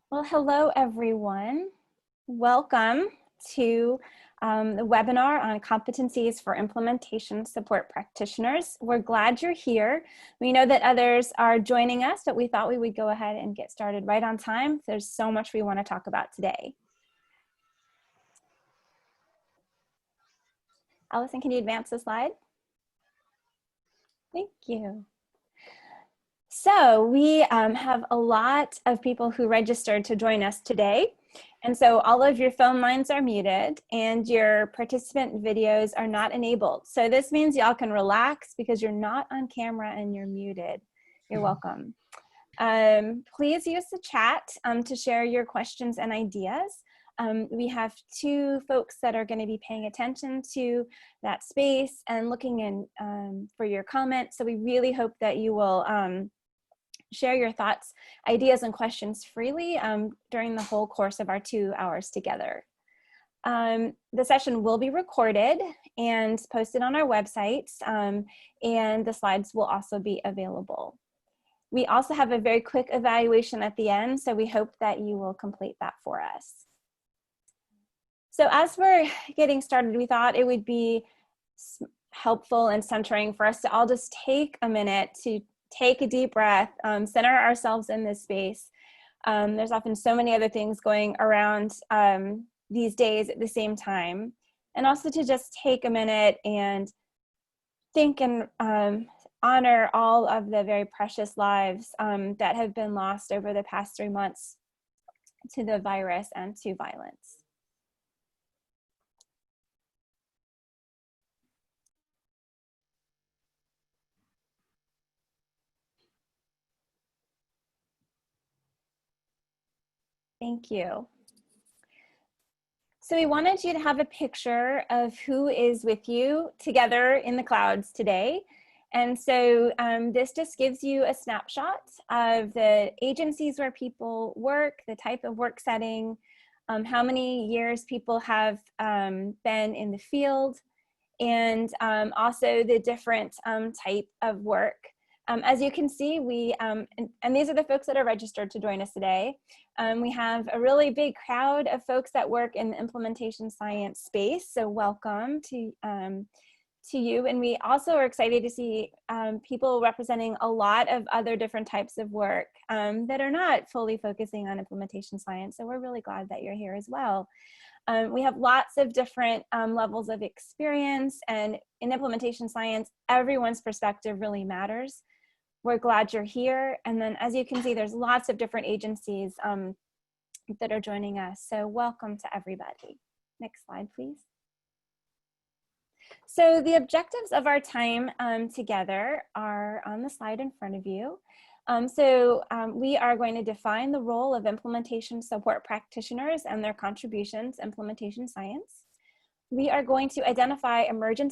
Well, hello, everyone. Welcome to the webinar on competencies for implementation support practitioners. We're glad you're here. We know that others are joining us, but we thought we would go ahead and get started right on time. There's so much we want to talk about today. Allison, can you advance the slide? Thank you. So we have a lot of people who registered to join us today. And so all of your phone lines are muted and your participant videos are not enabled. So this means y'all can relax because you're not on camera and you're muted. You're welcome. Please use the chat to share your questions and ideas. We have two folks that are going to be paying attention to that space and looking in for your comments. So we really hope that you will share your thoughts, ideas, and questions freely during the whole course of our 2 hours together. The session will be recorded and posted on our website, and the slides will also be available. We also have a very quick evaluation at the end, so we hope that you will complete that for us. So as we're getting started, we thought it would be helpful and centering for us to all just take a minute to take a deep breath, center ourselves in this space. There's often so many other things going around these days at the same time. And also to just take a minute and think and honor all of the very precious lives that have been lost over the past 3 months to the virus and to violence. Thank you. So we wanted you to have a picture of who is with you together in the clouds today. And so this just gives you a snapshot of the agencies where people work, the type of work setting, how many years people have been in the field, and also the different type of work. As you can see, and these are the folks that are registered to join us today. We have a really big crowd of folks that work in the implementation science space, so welcome to you. And we also are excited to see people representing a lot of other different types of work that are not fully focusing on implementation science, so we're really glad that you're here as well. We have lots of different levels of experience, and in implementation science, everyone's perspective really matters. We're glad you're here. And then as you can see, there's lots of different agencies that are joining us. So welcome to everybody. Next slide, please. So the objectives of our time together are on the slide in front of you. We are going to define the role of implementation support practitioners and their contributions to implementation science. We are going to identify emerging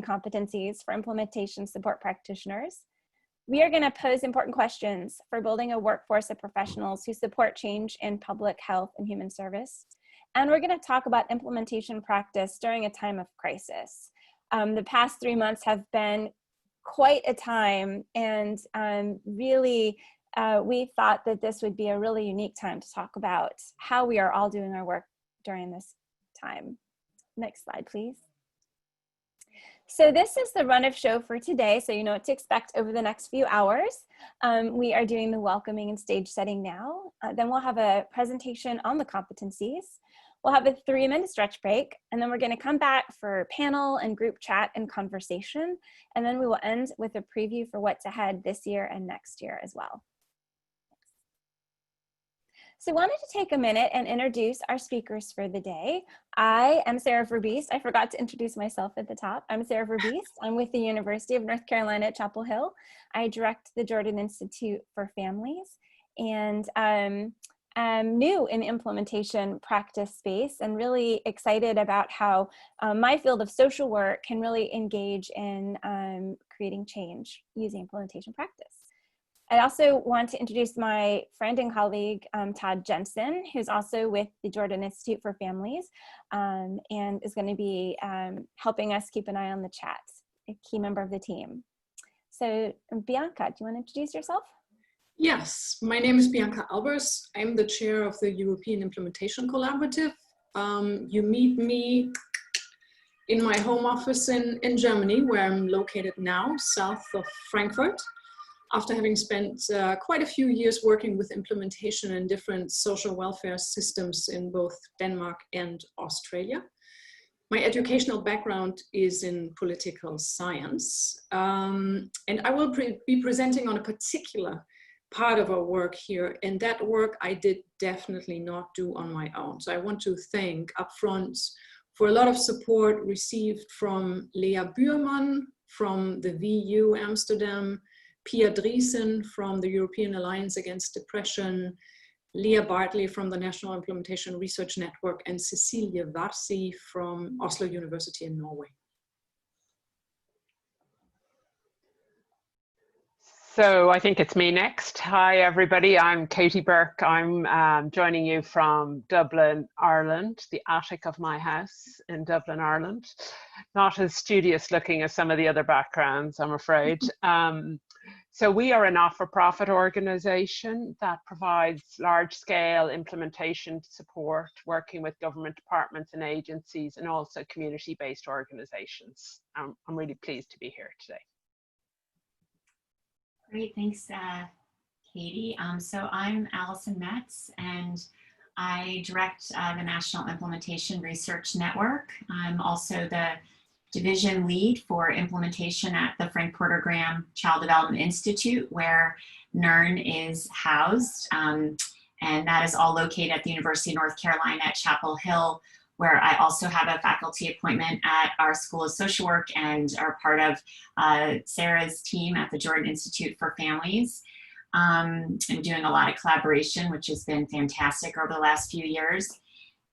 competencies for implementation support practitioners. We are going to pose important questions for building a workforce of professionals who support change in public health and human service. And we're going to talk about implementation practice during a time of crisis. The past 3 months have been quite a time, and really we thought that this would be a really unique time to talk about how we are all doing our work during this time. Next slide, please. So this is the run of show for today, so you know what to expect over the next few hours. We are doing the welcoming and stage setting now. Then we'll have a presentation on the competencies. We'll have a 3-minute stretch break, and then we're going to come back for panel and group chat and conversation. And then we will end with a preview for what's ahead this year and next year as well. So I wanted to take a minute and introduce our speakers for the day. I am Sarah Verbiest. I forgot to introduce myself at the top. I'm Sarah Verbiest. I'm with the University of North Carolina at Chapel Hill. I direct the Jordan Institute for Families, and I'm new in the implementation practice space and really excited about how my field of social work can really engage in creating change using implementation practice. I also want to introduce my friend and colleague, Todd Jensen, who's also with the Jordan Institute for Families and is going to be helping us keep an eye on the chat, a key member of the team. So Bianca, do you want to introduce yourself? Yes, my name is Bianca Albers. I'm the chair of the European Implementation Collaborative. You meet me in my home office in Germany, where I'm located now, south of Frankfurt, after having spent quite a few years working with implementation in different social welfare systems in both Denmark and Australia. My educational background is in political science, and I will be presenting on a particular part of our work here, and that work I did definitely not do on my own. So I want to thank upfront for a lot of support received from Lea Buurman from the VU Amsterdam, Pia Driesen from the European Alliance Against Depression, Leah Bartley from the National Implementation Research Network, and Cecilie Varsi from Oslo University in Norway. So I think it's me next. Hi, everybody. I'm Katie Burke. I'm joining you from Dublin, Ireland, the attic of my house in Dublin, Ireland. Not as studious looking as some of the other backgrounds, I'm afraid. So we are a not-for-profit organization that provides large-scale implementation support, working with government departments and agencies, and also community-based organizations. I'm really pleased to be here today. Great, thanks, Katie. So I'm Allison Metz, and I direct the National Implementation Research Network. I'm also the division lead for implementation at the Frank Porter Graham Child Development Institute, where NERN is housed. And that is all located at the University of North Carolina at Chapel Hill, where I also have a faculty appointment at our School of Social Work and are part of Sarah's team at the Jordan Institute for Families. I'm doing a lot of collaboration, which has been fantastic over the last few years.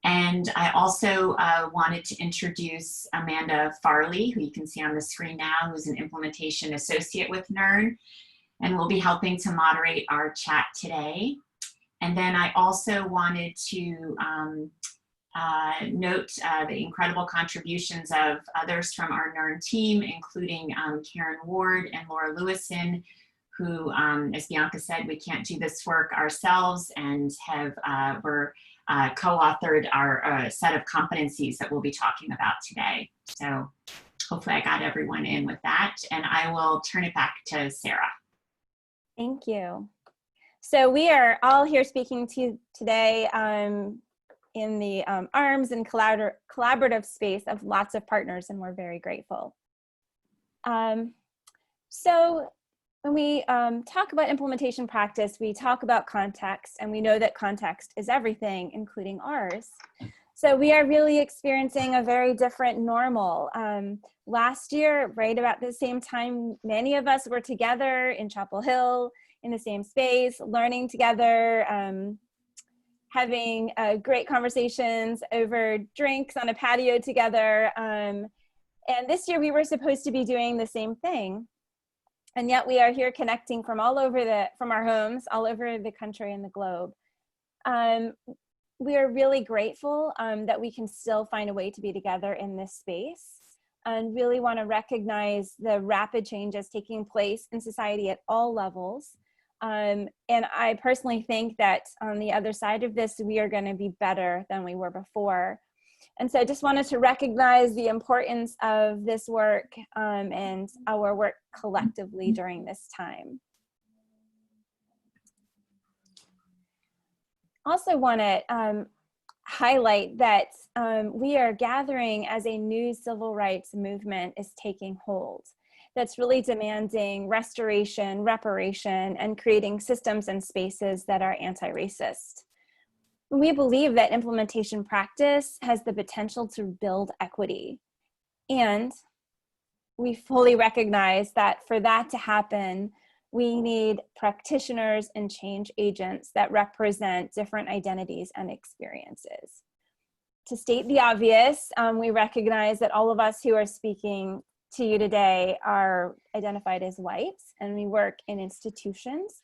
And I also wanted to introduce Amanda Farley, who you can see on the screen now, who's an implementation associate with NERN, and will be helping to moderate our chat today. And then I also wanted to note the incredible contributions of others from our NERN team, including Karen Ward and Laura Lewison, who, as Bianca said, we can't do this work ourselves, and have co-authored our set of competencies that we'll be talking about today. So hopefully I got everyone in with that, and I will turn it back to Sarah. Thank you. So we are all here speaking to you today in the arms and collaborative space of lots of partners, and we're very grateful. So when we talk about implementation practice, we talk about context, and we know that context is everything, including ours. So we are really experiencing a very different normal. Last year, right about the same time, many of us were together in Chapel Hill in the same space, learning together, having great conversations over drinks on a patio together. And this year we were supposed to be doing the same thing. And yet we are here connecting from all over from our homes, all over the country and the globe. We are really grateful that we can still find a way to be together in this space, and really want to recognize the rapid changes taking place in society at all levels. And I personally think that on the other side of this, we are going to be better than we were before. And so I just wanted to recognize the importance of this work and our work collectively during this time. Also want to highlight that we are gathering as a new civil rights movement is taking hold. That's really demanding restoration, reparation, and creating systems and spaces that are anti-racist. We believe that implementation practice has the potential to build equity. And we fully recognize that for that to happen, we need practitioners and change agents that represent different identities and experiences. To state the obvious, we recognize that all of us who are speaking to you today are identified as white, and we work in institutions.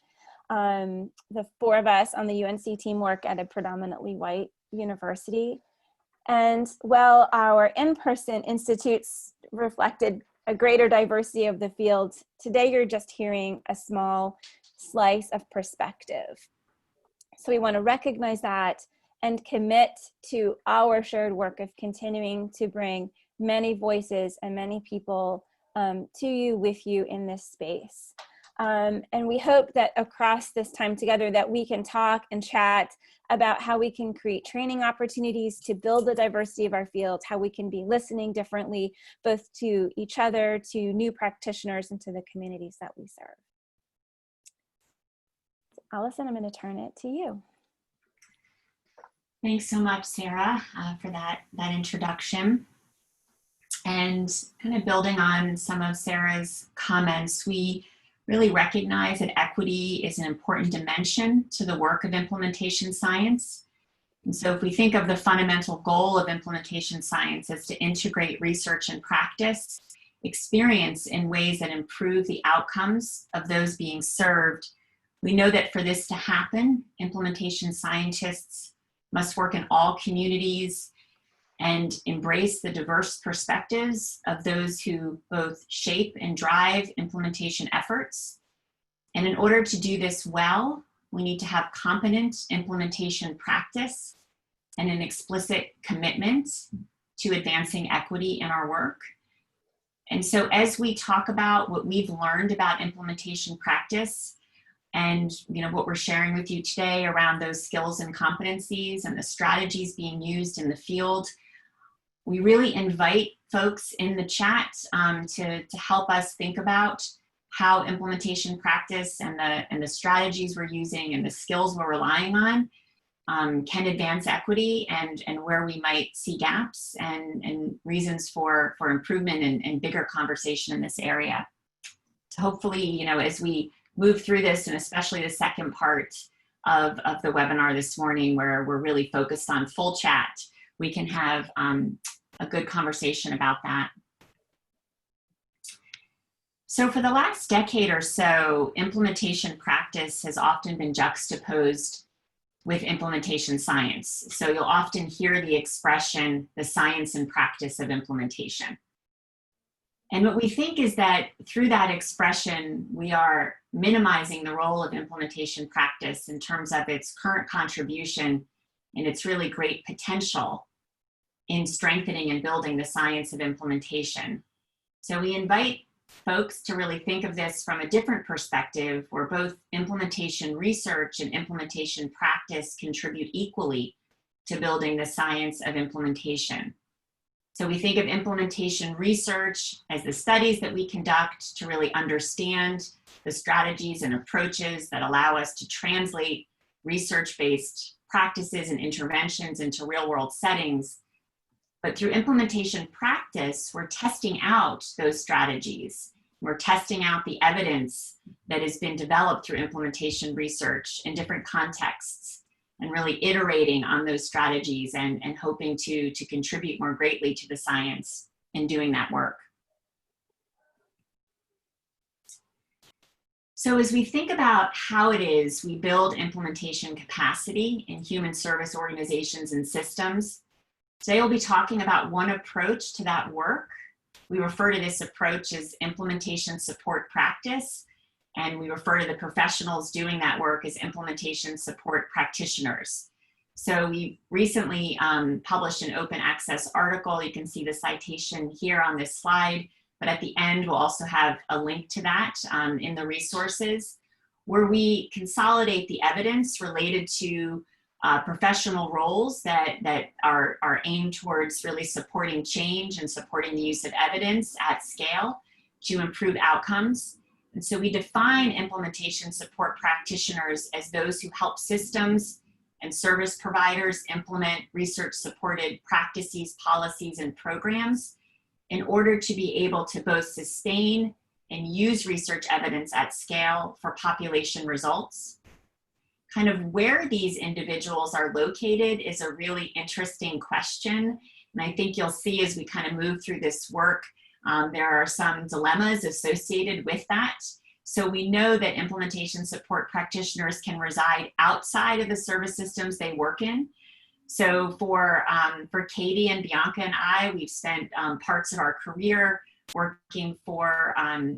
The four of us on the UNC team work at a predominantly white university. And while our in-person institutes reflected a greater diversity of the field, today you're just hearing a small slice of perspective. So we want to recognize that and commit to our shared work of continuing to bring many voices and many people to you, with you in this space. And we hope that across this time together that we can talk and chat about how we can create training opportunities to build the diversity of our field, how we can be listening differently, both to each other, to new practitioners, and to the communities that we serve. Allison, I'm going to turn it to you. Thanks so much, Sarah, for that introduction. And kind of building on some of Sarah's comments, we really recognize that equity is an important dimension to the work of implementation science. And so if we think of the fundamental goal of implementation science as to integrate research and practice, experience in ways that improve the outcomes of those being served, we know that for this to happen, implementation scientists must work in all communities and embrace the diverse perspectives of those who both shape and drive implementation efforts. And in order to do this well, we need to have competent implementation practice and an explicit commitment to advancing equity in our work. And so as we talk about what we've learned about implementation practice, and what we're sharing with you today around those skills and competencies and the strategies being used in the field, we really invite folks in the chat to help us think about how implementation practice and the strategies we're using and the skills we're relying on can advance equity, and where we might see gaps and reasons for improvement and bigger conversation in this area. So hopefully, as we move through this, and especially the second part of the webinar this morning, where we're really focused on full chat, we can have a good conversation about that. So for the last decade or so, implementation practice has often been juxtaposed with implementation science. So you'll often hear the expression, the science and practice of implementation. And what we think is that through that expression, we are minimizing the role of implementation practice in terms of its current contribution and its really great potential in strengthening and building the science of implementation. So we invite folks to really think of this from a different perspective, where both implementation research and implementation practice contribute equally to building the science of implementation. So we think of implementation research as the studies that we conduct to really understand the strategies and approaches that allow us to translate research-based practices and interventions into real-world settings. But through implementation practice, we're testing out those strategies. We're testing out the evidence that has been developed through implementation research in different contexts, and really iterating on those strategies and hoping to contribute more greatly to the science in doing that work. So as we think about how it is we build implementation capacity in human service organizations and systems, today we'll be talking about one approach to that work. We refer to this approach as implementation support practice, and we refer to the professionals doing that work as implementation support practitioners. So we recently published an open access article. You can see the citation here on this slide, but at the end we'll also have a link to that in the resources, where we consolidate the evidence related to professional roles that are aimed towards really supporting change and supporting the use of evidence at scale to improve outcomes. And so we define implementation support practitioners as those who help systems and service providers implement research-supported practices, policies, and programs in order to be able to both sustain and use research evidence at scale for population results. Kind of where these individuals are located is a really interesting question. And I think you'll see as we kind of move through this work, there are some dilemmas associated with that. So we know that implementation support practitioners can reside outside of the service systems they work in. So for Katie and Bianca and I, we've spent parts of our career working for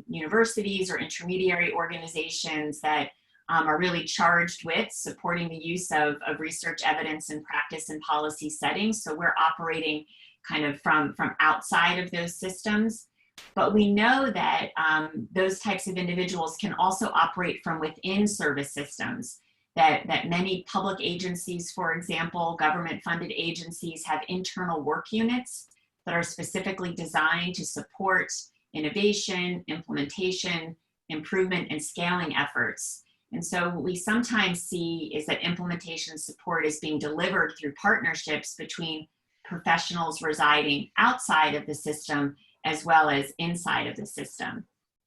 universities or intermediary organizations that are really charged with supporting the use of research evidence in practice and policy settings. So we're operating kind of from outside of those systems. But we know that those types of individuals can also operate from within service systems, that many public agencies, for example, government-funded agencies, have internal work units that are specifically designed to support innovation, implementation, improvement, and scaling efforts. And so what we sometimes see is that implementation support is being delivered through partnerships between professionals residing outside of the system as well as inside of the system.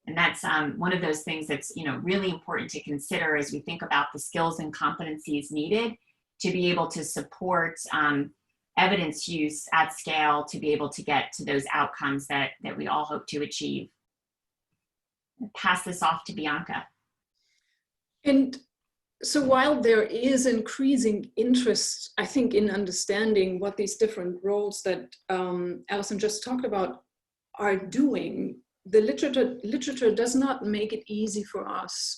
And that's one of those things that's really important to consider as we think about the skills and competencies needed to be able to support evidence use at scale, to be able to get to those outcomes that we all hope to achieve. I'll pass this off to Bianca. And so while there is increasing interest, I think, in understanding what these different roles that Alison just talked about are doing, the literature does not make it easy for us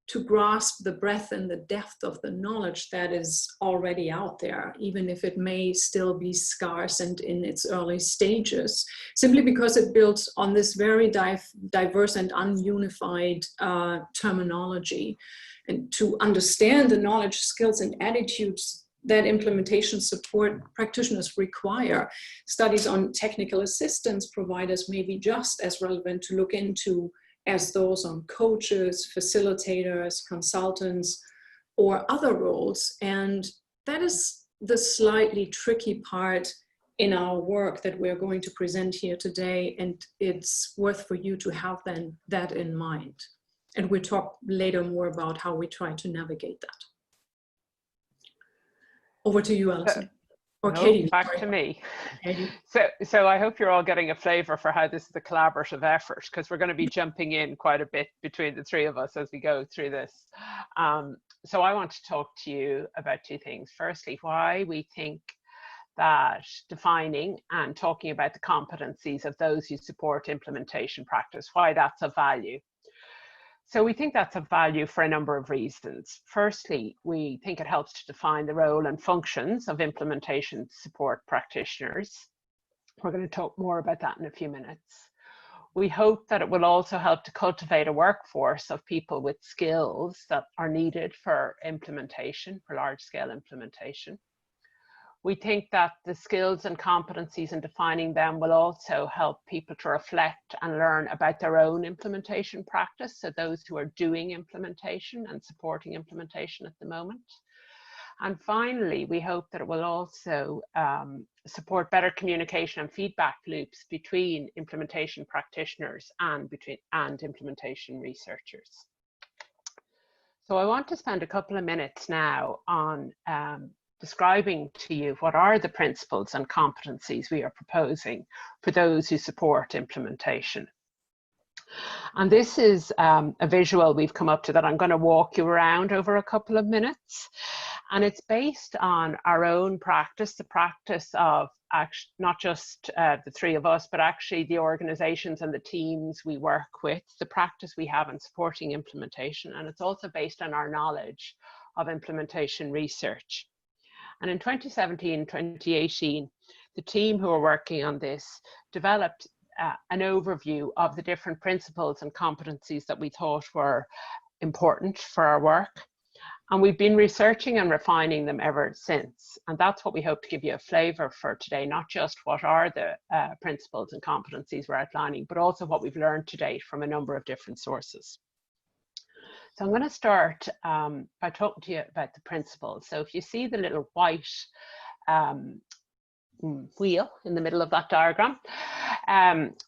to grasp the breadth and the depth of the knowledge that is already out there, even if it may still be scarce and in its early stages, simply because it builds on this very diverse and ununified terminology. And to understand the knowledge, skills, and attitudes that implementation support practitioners require, studies on technical assistance providers may be just as relevant to look into as those on coaches, facilitators, consultants, or other roles. And that is the slightly tricky part in our work that we're going to present here today. And it's worth for you to have that in mind. And we'll talk later more about how we try to navigate that. Over to you, Alison. Or no, Katie. back sorry. to me. Katie. So I hope you're all getting a flavor for how this is a collaborative effort, because we're going to be jumping in quite a bit between the three of us as we go through this. So I want to talk to you about two things. Firstly, why we think that defining and talking about the competencies of those who support implementation practice, why that's of value. So we think that's of value for a number of reasons. Firstly, we think it helps to define the role and functions of implementation support practitioners. We're going to talk more about that in a few minutes. We hope that it will also help to cultivate a workforce of people with skills that are needed for implementation, for large-scale implementation. We think that the skills and competencies in defining them will also help people to reflect and learn about their own implementation practice, so those who are doing implementation and supporting implementation at the moment. And finally, we hope that it will also support better communication and feedback loops between implementation practitioners and implementation researchers. So I want to spend a couple of minutes now on describing to you what are the principles and competencies we are proposing for those who support implementation. And this is a visual we've come up to that I'm going to walk you around over a couple of minutes. And it's based on our own practice, the practice of not just the three of us, but actually the organizations and the teams we work with, the practice we have in supporting implementation. And it's also based on our knowledge of implementation research. And in 2017, 2018, the team who are working on this developed an overview of the different principles and competencies that we thought were important for our work. And we've been researching and refining them ever since. And that's what we hope to give you a flavor for today, not just what are the principles and competencies we're outlining, but also what we've learned to date from a number of different sources. So I'm going to start by talking to you about the principles. So if you see the little white wheel in the middle of that diagram,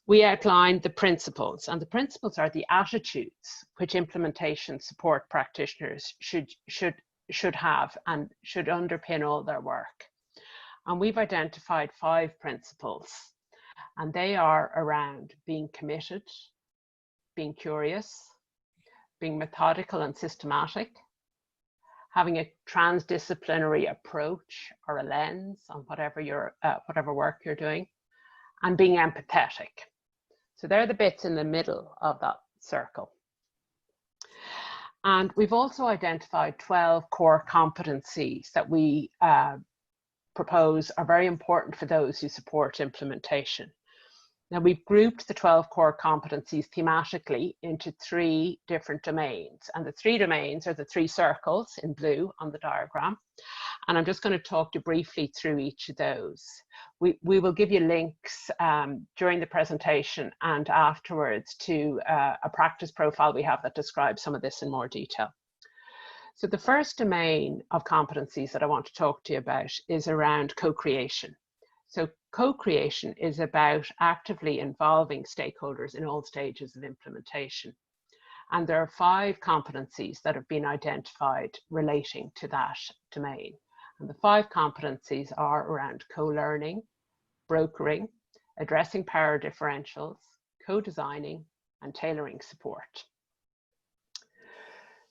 we outlined the principles, and the principles are the attitudes which implementation support practitioners should have and should underpin all their work. And we've identified 5 principles, and they are around being committed, being curious, being methodical and systematic, having a transdisciplinary approach or a lens on whatever work you're doing, and being empathetic. So they're the bits in the middle of that circle. And we've also identified 12 core competencies that we propose are very important for those who support implementation. Now, we've grouped the 12 core competencies thematically into 3 different domains. And the 3 domains are the 3 circles in blue on the diagram. And I'm just going to talk to you briefly through each of those. We will give you links during the presentation and afterwards to a practice profile we have that describes some of this in more detail. So the first domain of competencies that I want to talk to you about is around co-creation. So co-creation is about actively involving stakeholders in all stages of implementation. And there are 5 competencies that have been identified relating to that domain. And the 5 competencies are around co-learning, brokering, addressing power differentials, co-designing, and tailoring support.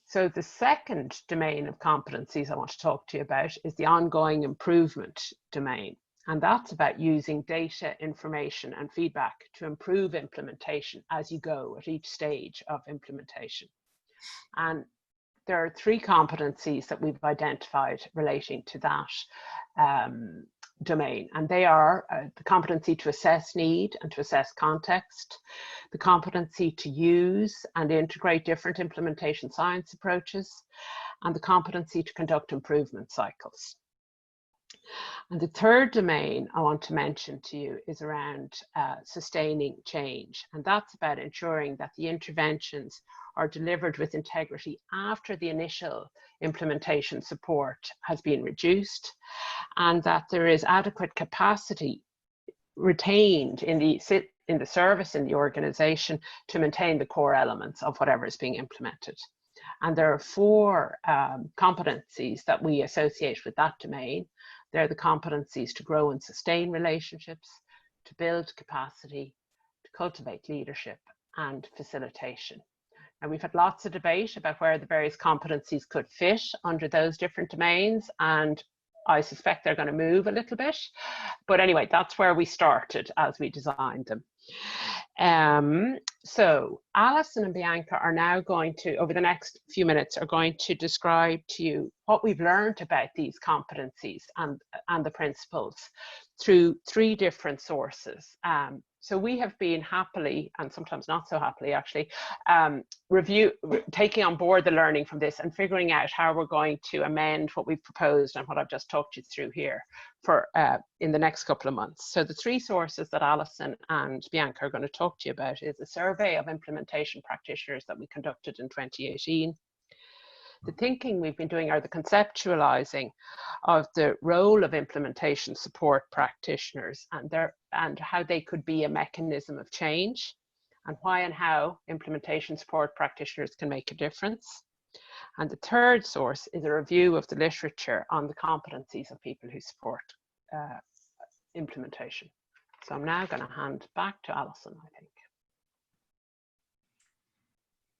So the second domain of competencies I want to talk to you about is the ongoing improvement domain. And that's about using data, information, and feedback to improve implementation as you go at each stage of implementation. And there are 3 competencies that we've identified relating to that domain, and they are the competency to assess need and to assess context, the competency to use and integrate different implementation science approaches, and the competency to conduct improvement cycles. And the third domain I want to mention to you is around sustaining change. And that's about ensuring that the interventions are delivered with integrity after the initial implementation support has been reduced, and that there is adequate capacity retained in the service, in the organization, to maintain the core elements of whatever is being implemented. And there are 4 competencies that we associate with that domain. They're the competencies to grow and sustain relationships, to build capacity, to cultivate leadership, and facilitation. And we've had lots of debate about where the various competencies could fit under those different domains, and I suspect they're going to move a little bit. But anyway, that's where we started as we designed them. So Alison and Bianca are now going to, over the next few minutes, are going to describe to you what we've learned about these competencies and the principles through 3 different sources. So we have been happily, and sometimes not so happily actually, taking on board the learning from this and figuring out how we're going to amend what we've proposed and what I've just talked you through here for in the next couple of months. So the 3 sources that Alison and Bianca are going to talk to you about is a survey of implementation practitioners that we conducted in 2018. The thinking we've been doing are the conceptualizing of the role of implementation support practitioners and how they could be a mechanism of change, and why and how implementation support practitioners can make a difference. And the third source is a review of the literature on the competencies of people who support implementation. So I'm now going to hand back to Alison, I think.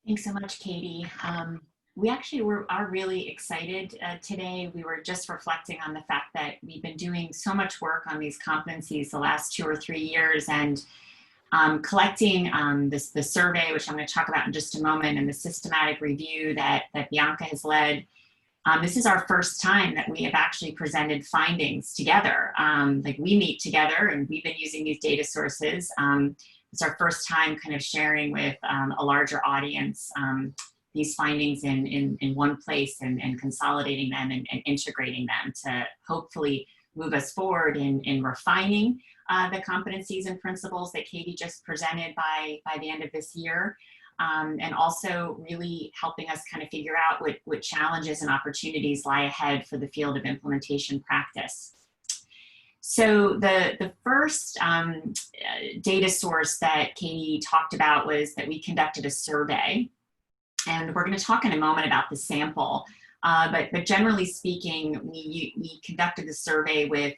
Thanks so much, Katie. We actually are really excited today. We were just reflecting on the fact that we've been doing so much work on these competencies the last 2 or 3 years, and collecting the survey, which I'm going to talk about in just a moment, and the systematic review that Bianca has led. This is our first time that we have actually presented findings together. Like, we meet together, and we've been using these data sources. It's our first time kind of sharing with a larger audience these findings in one place and consolidating them and integrating them to hopefully move us forward in refining the competencies and principles that Katie just presented by the end of this year, and also really helping us kind of figure out what challenges and opportunities lie ahead for the field of implementation practice. So the first data source that Katie talked about was that we conducted a survey. And we're going to talk in a moment about the sample, but generally speaking, we conducted the survey with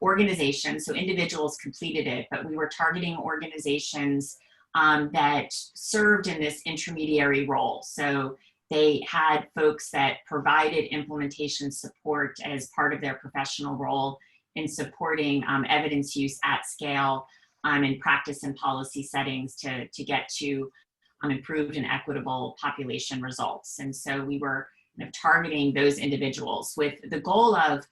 organizations, so individuals completed it, but we were targeting organizations that served in this intermediary role. So they had folks that provided implementation support as part of their professional role in supporting evidence use at scale in practice and policy settings to get to improved and equitable population results. And so we were kind of targeting those individuals with the goal of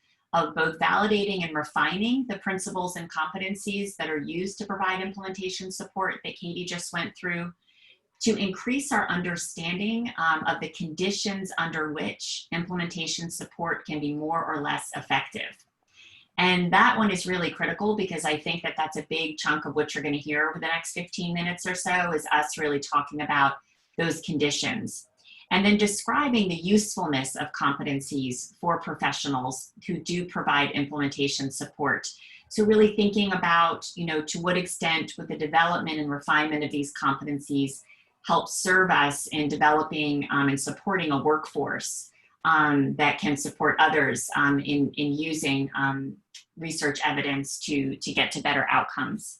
both validating and refining the principles and competencies that are used to provide implementation support that Katie just went through, to increase our understanding of the conditions under which implementation support can be more or less effective. And that one is really critical because I think that that's a big chunk of what you're going to hear over the next 15 minutes or so, is us really talking about those conditions. And then describing the usefulness of competencies for professionals who do provide implementation support. So really thinking about, you know, to what extent would the development and refinement of these competencies help serve us in developing and supporting a workforce that can support others in using research evidence to get to better outcomes.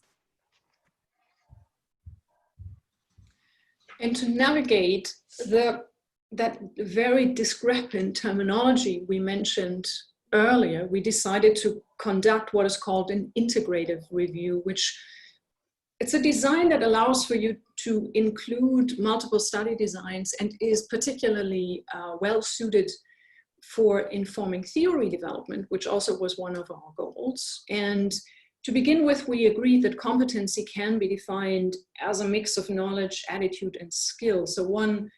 And to navigate that very discrepant terminology we mentioned earlier, we decided to conduct what is called an integrative review, which it's a design that allows for you to include multiple study designs and is particularly well suited for informing theory development, which also was one of our goals. And to begin with, we agreed that competency can be defined as a mix of knowledge, attitude, and skill. So one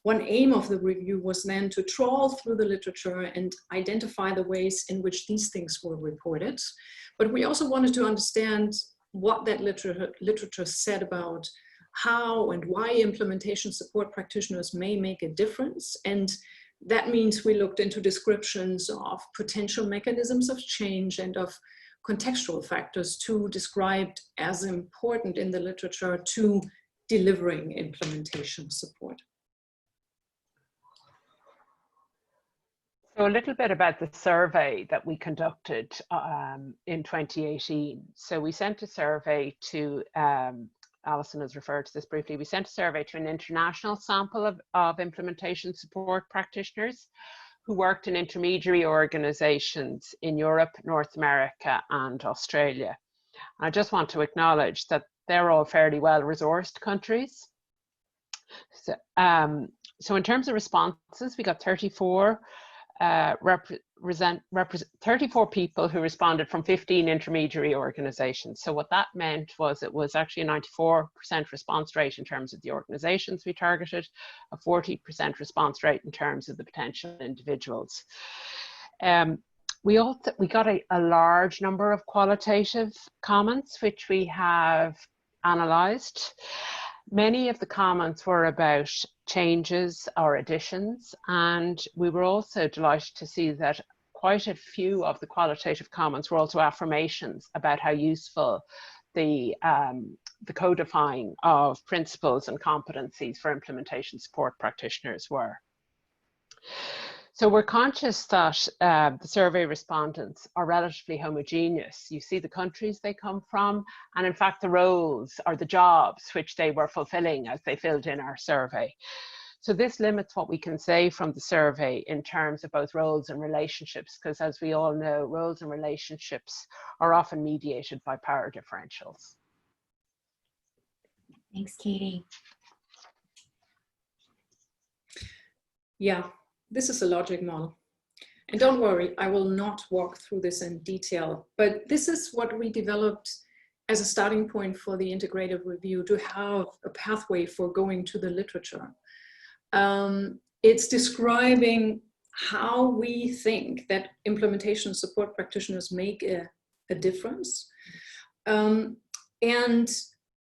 aim of the review was then to trawl through the literature and identify the ways in which these things were reported. But we also wanted to understand what that literature said about how and why implementation support practitioners may make a difference. And that means we looked into descriptions of potential mechanisms of change and of contextual factors too described as important in the literature to delivering implementation support. So a little bit about the survey that we conducted in 2018. So we sent a survey to, Alison has referred to this briefly, we sent a survey to an international sample of implementation support practitioners who worked in intermediary organizations in Europe, North America, and Australia. And I just want to acknowledge that they're all fairly well-resourced countries. So, so in terms of responses, we got 34 34 people who responded from 15 intermediary organizations. So what that meant was it was actually a 94% response rate in terms of the organizations we targeted, a 40% response rate in terms of the potential individuals. We got a large number of qualitative comments, which we have analyzed. Many of the comments were about changes or additions, and we were also delighted to see that quite a few of the qualitative comments were also affirmations about how useful the codifying of principles and competencies for implementation support practitioners were. So we're conscious that the survey respondents are relatively homogeneous. You see the countries they come from, and in fact the roles or the jobs which they were fulfilling as they filled in our survey. So this limits what we can say from the survey in terms of both roles and relationships, because as we all know, roles and relationships are often mediated by power differentials. Thanks, Katie. Yeah. This is a logic model. And don't worry, I will not walk through this in detail, but this is what we developed as a starting point for the integrative review, to have a pathway for going to the literature. It's describing how we think that implementation support practitioners make a difference. And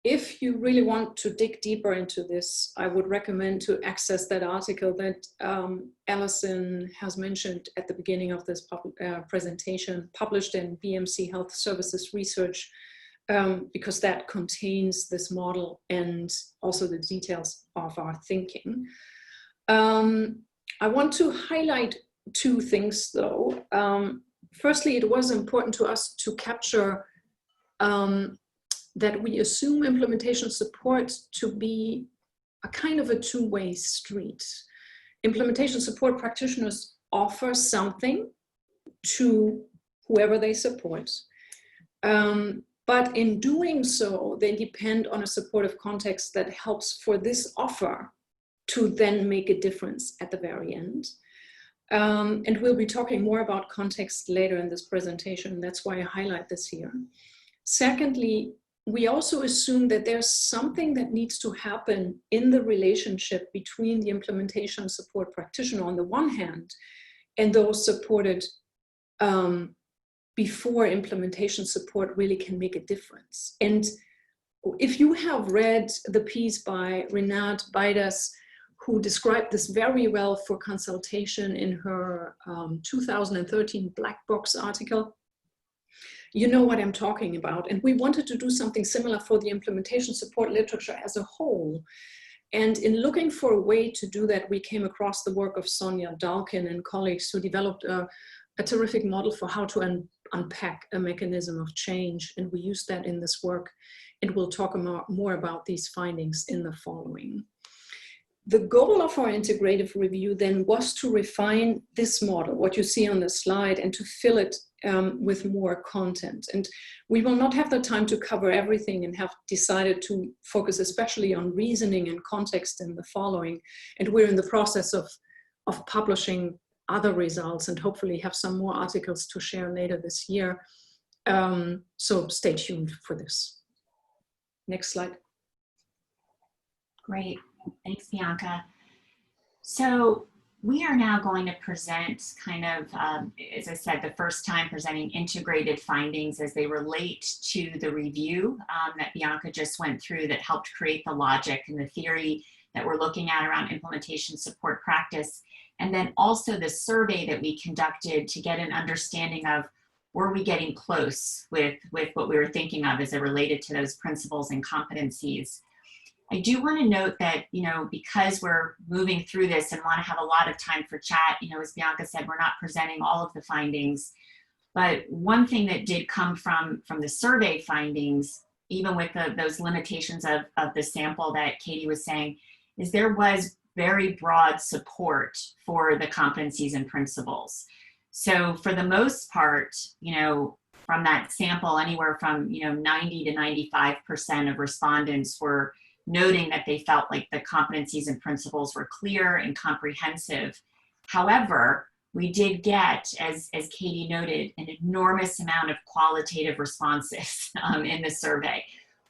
if you really want to dig deeper into this, I would recommend to access that article that Alison has mentioned at the beginning of this presentation, published in BMC Health Services Research, because that contains this model and also the details of our thinking. I want to highlight two things though. Firstly, it was important to us to capture that we assume implementation support to be a kind of a two-way street. Implementation support practitioners offer something to whoever they support. But in doing so, they depend on a supportive context that helps for this offer to then make a difference at the very end. And we'll be talking more about context later in this presentation. That's why I highlight this here. Secondly, we also assume that there's something that needs to happen in the relationship between the implementation support practitioner on the one hand and those supported before implementation support really can make a difference. And if you have read the piece by Renate Beidas, who described this very well for consultation in her 2013 Black Box article, you know what I'm talking about. And we wanted to do something similar for the implementation support literature as a whole. And in looking for a way to do that, we came across the work of Sonia Dalkin and colleagues who developed a terrific model for how to unpack a mechanism of change. And we used that in this work. And we'll talk more about these findings in the following. The goal of our integrative review then was to refine this model, what you see on the slide, and to fill it with more content. And we will not have the time to cover everything and have decided to focus especially on reasoning and context in the following. And we're in the process of publishing other results and hopefully have some more articles to share later this year. So stay tuned for this. Next slide. Great. Thanks, Bianca. So we are now going to present kind of, as I said, the first time presenting integrated findings as they relate to the review that Bianca just went through that helped create the logic and the theory that we're looking at around implementation support practice. And then also the survey that we conducted to get an understanding of, were we getting close with what we were thinking of as it related to those principles and competencies. I do want to note that, because we're moving through this and want to have a lot of time for chat, as Bianca said, we're not presenting all of the findings. But one thing that did come from the survey findings, even with those limitations of the sample that Katie was saying, is there was very broad support for the competencies and principles. So for the most part, from that sample, anywhere from 90 to 95% of respondents were noting that they felt like the competencies and principles were clear and comprehensive. However, we did get, as Katie noted, an enormous amount of qualitative responses in the survey,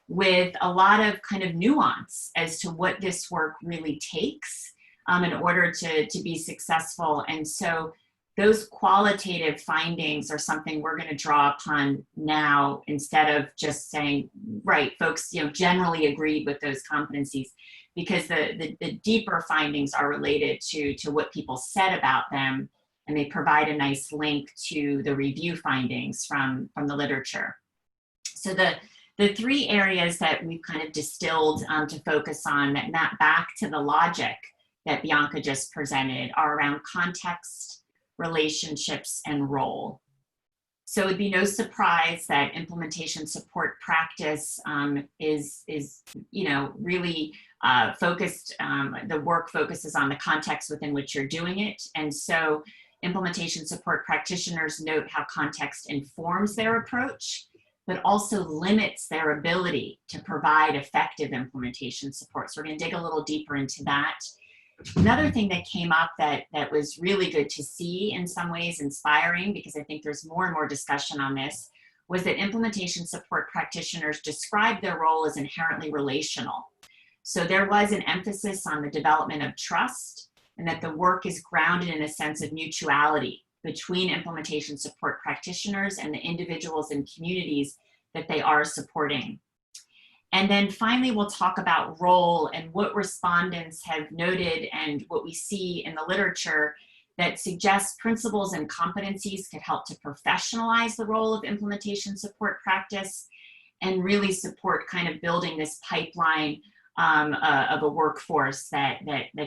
with a lot of kind of nuance as to what this work really takes in order to be successful. And so those qualitative findings are something we're going to draw upon now, instead of just saying, right, folks, generally agreed with those competencies, because the deeper findings are related to what people said about them, and they provide a nice link to the review findings from the literature. So the three areas that we've kind of distilled to focus on that map back to the logic that Bianca just presented are around context, relationships, and role. So it'd be no surprise that implementation support practice is really focused. The work focuses on the context within which you're doing it, and so implementation support practitioners note how context informs their approach, but also limits their ability to provide effective implementation support. So we're going to dig a little deeper into that. Another thing that came up that was really good to see, in some ways inspiring, because I think there's more and more discussion on this, was that implementation support practitioners described their role as inherently relational. So there was an emphasis on the development of trust, and that the work is grounded in a sense of mutuality between implementation support practitioners and the individuals and communities that they are supporting. And then finally, we'll talk about role and what respondents have noted and what we see in the literature that suggests principles and competencies could help to professionalize the role of implementation support practice and really support kind of building this pipeline of a workforce that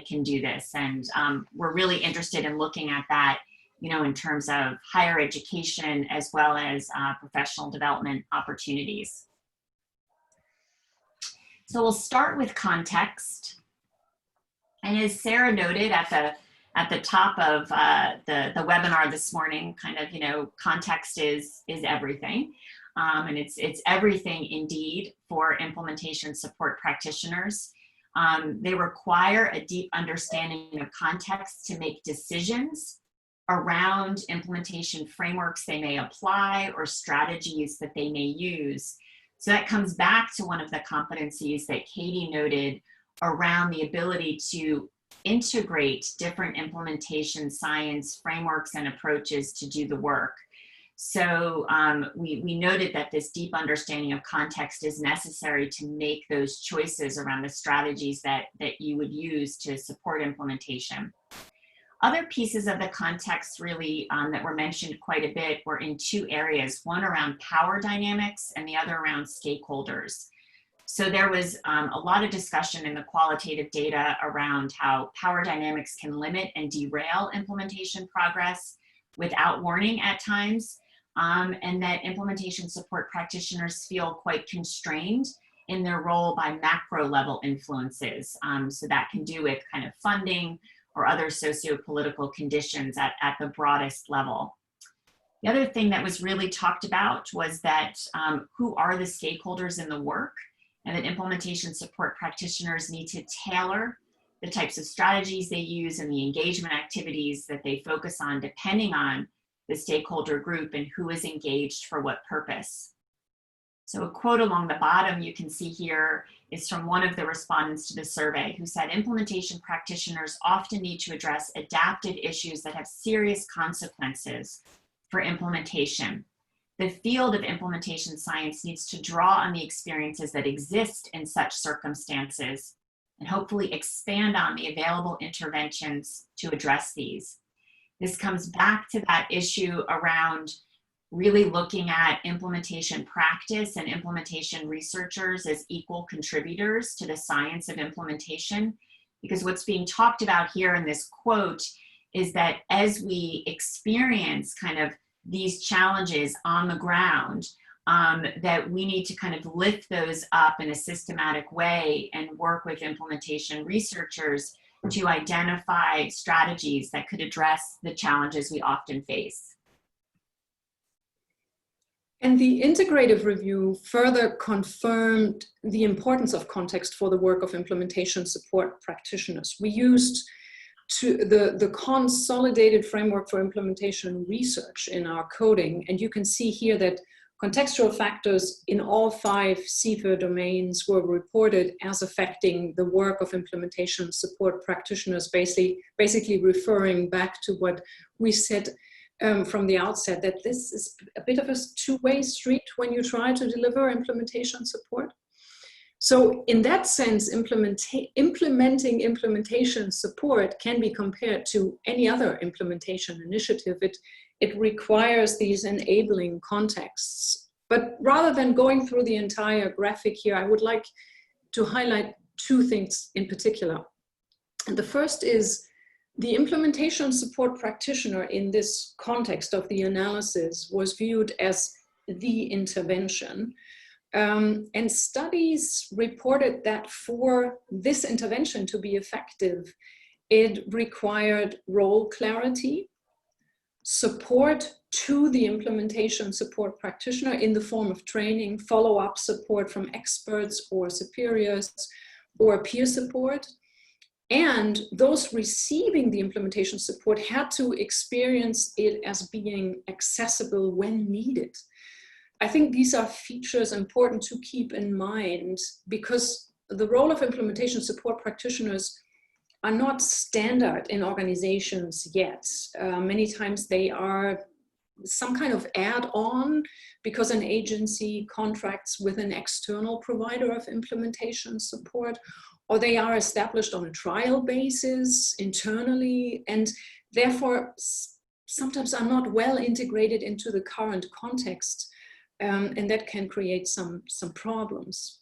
can do this. And we're really interested in looking at that, in terms of higher education as well as professional development opportunities. So we'll start with context. And as Sarah noted at at the top of the webinar this morning, kind of, you know, context is everything. And it's everything indeed for implementation support practitioners. They require a deep understanding of context to make decisions around implementation frameworks they may apply or strategies that they may use. So that comes back to one of the competencies that Katie noted around the ability to integrate different implementation science frameworks and approaches to do the work. So we noted that this deep understanding of context is necessary to make those choices around the strategies that you would use to support implementation. Other pieces of the context really that were mentioned quite a bit were in two areas, one around power dynamics and the other around stakeholders. So there was a lot of discussion in the qualitative data around how power dynamics can limit and derail implementation progress without warning at times, and that implementation support practitioners feel quite constrained in their role by macro level influences. So that can do with kind of funding or other socio-political conditions at the broadest level. The other thing that was really talked about was that who are the stakeholders in the work, and that implementation support practitioners need to tailor the types of strategies they use and the engagement activities that they focus on depending on the stakeholder group and who is engaged for what purpose. So a quote along the bottom you can see here is from one of the respondents to the survey who said, implementation practitioners often need to address adaptive issues that have serious consequences for implementation. The field of implementation science needs to draw on the experiences that exist in such circumstances and hopefully expand on the available interventions to address these. This comes back to that issue around really looking at implementation practice and implementation researchers as equal contributors to the science of implementation. Because what's being talked about here in this quote is that as we experience kind of these challenges on the ground, that we need to kind of lift those up in a systematic way and work with implementation researchers to identify strategies that could address the challenges we often face. And the integrative review further confirmed the importance of context for the work of implementation support practitioners. We used the consolidated framework for implementation research in our coding, and you can see here that contextual factors in all 5 CFIR domains were reported as affecting the work of implementation support practitioners, basically referring back to what we said from the outset, that this is a bit of a two-way street when you try to deliver implementation support. So in that sense, implementing implementation support can be compared to any other implementation initiative. It requires these enabling contexts. But rather than going through the entire graphic here, I would like to highlight 2 things in particular. And the first is the implementation support practitioner in this context of the analysis was viewed as the intervention. And studies reported that for this intervention to be effective, it required role clarity, support to the implementation support practitioner in the form of training, follow-up support from experts or superiors, or peer support. And those receiving the implementation support had to experience it as being accessible when needed. I think these are features important to keep in mind because the role of implementation support practitioners are not standard in organizations yet. Many times they are some kind of add-on because an agency contracts with an external provider of implementation support, or they are established on a trial basis internally, and therefore sometimes are not well integrated into the current context, and that can create some problems.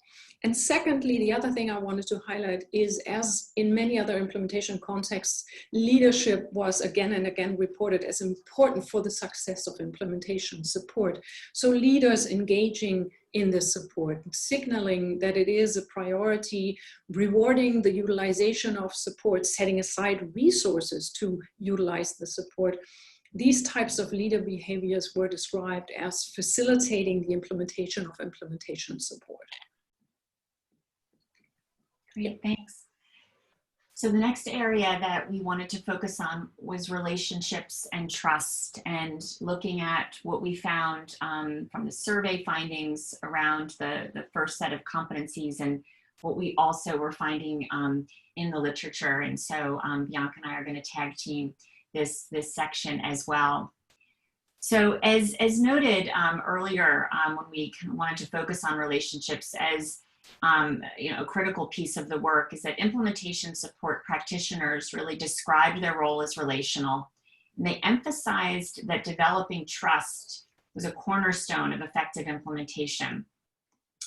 And secondly, the other thing I wanted to highlight is, as in many other implementation contexts, leadership was again and again reported as important for the success of implementation support. So leaders engaging in this support, signaling that it is a priority, rewarding the utilization of support, setting aside resources to utilize the support. These types of leader behaviors were described as facilitating the implementation of implementation support. Great, thanks. So the next area that we wanted to focus on was relationships and trust, and looking at what we found from the survey findings around the first set of competencies, and what we also were finding in the literature. And so Bianca and I are going to tag team this section as well. So as noted earlier, when we wanted to focus on relationships, as a critical piece of the work is that implementation support practitioners really described their role as relational. And they emphasized that developing trust was a cornerstone of effective implementation.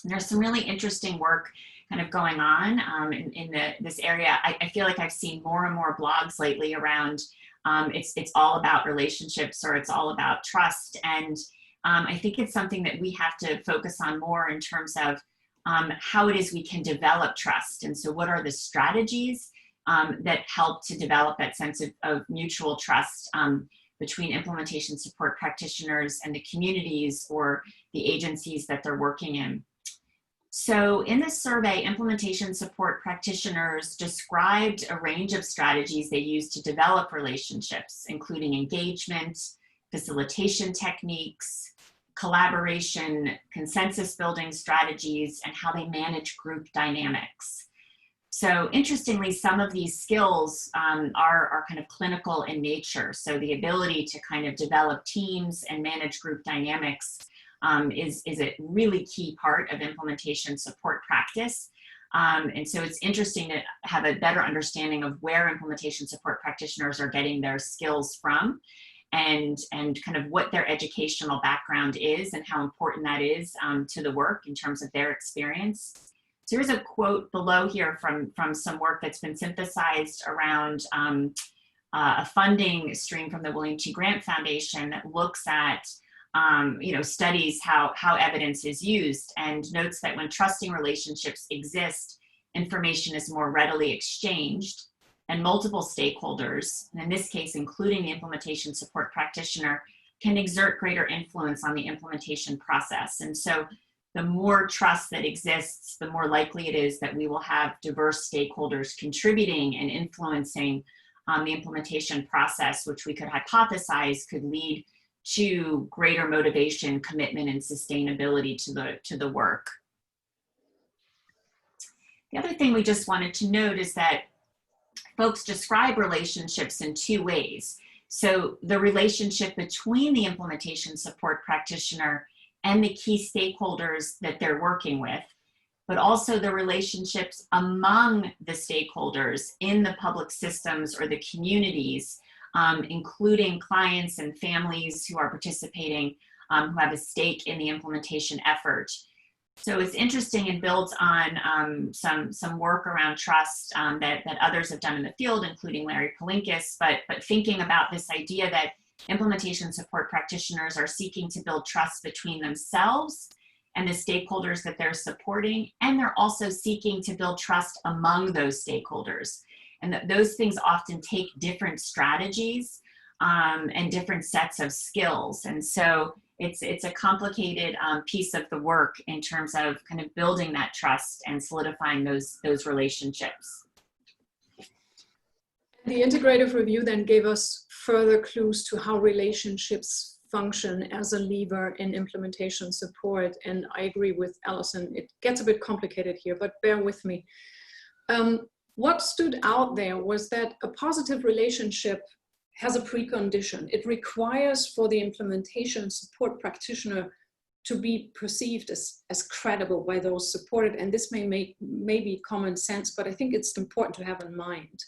And there's some really interesting work kind of going on in this area. I feel like I've seen more and more blogs lately around it's all about relationships, or it's all about trust. And I think it's something that we have to focus on more in terms of how it is we can develop trust. And so what are the strategies that help to develop that sense of mutual trust between implementation support practitioners and the communities or the agencies that they're working in? So in this survey, implementation support practitioners described a range of strategies they use to develop relationships, including engagement, facilitation techniques, collaboration, consensus building strategies, and how they manage group dynamics. So interestingly, some of these skills are kind of clinical in nature. So the ability to kind of develop teams and manage group dynamics is a really key part of implementation support practice. And so it's interesting to have a better understanding of where implementation support practitioners are getting their skills from, and kind of what their educational background is and how important that is to the work in terms of their experience. So here's a quote below here from some work that's been synthesized around a funding stream from the William T. Grant Foundation that looks at studies how evidence is used, and notes that when trusting relationships exist, information is more readily exchanged, and multiple stakeholders, and in this case, including the implementation support practitioner, can exert greater influence on the implementation process. And so the more trust that exists, the more likely it is that we will have diverse stakeholders contributing and influencing the implementation process, which we could hypothesize could lead to greater motivation, commitment, and sustainability to the work. The other thing we just wanted to note is that folks describe relationships in two ways. So the relationship between the implementation support practitioner and the key stakeholders that they're working with, but also the relationships among the stakeholders in the public systems or the communities, including clients and families who are participating, who have a stake in the implementation effort. So it's interesting and builds on some work around trust that others have done in the field, including Larry Palinkas, but thinking about this idea that implementation support practitioners are seeking to build trust between themselves and the stakeholders that they're supporting, and they're also seeking to build trust among those stakeholders. And that those things often take different strategies and different sets of skills. And so it's a complicated piece of the work in terms of kind of building that trust and solidifying those relationships. The integrative review then gave us further clues to how relationships function as a lever in implementation support. And I agree with Alison, it gets a bit complicated here, but bear with me. What stood out there was that a positive relationship has a precondition. It requires for the implementation support practitioner to be perceived as credible by those supported. And this may be common sense, but I think it's important to have in mind.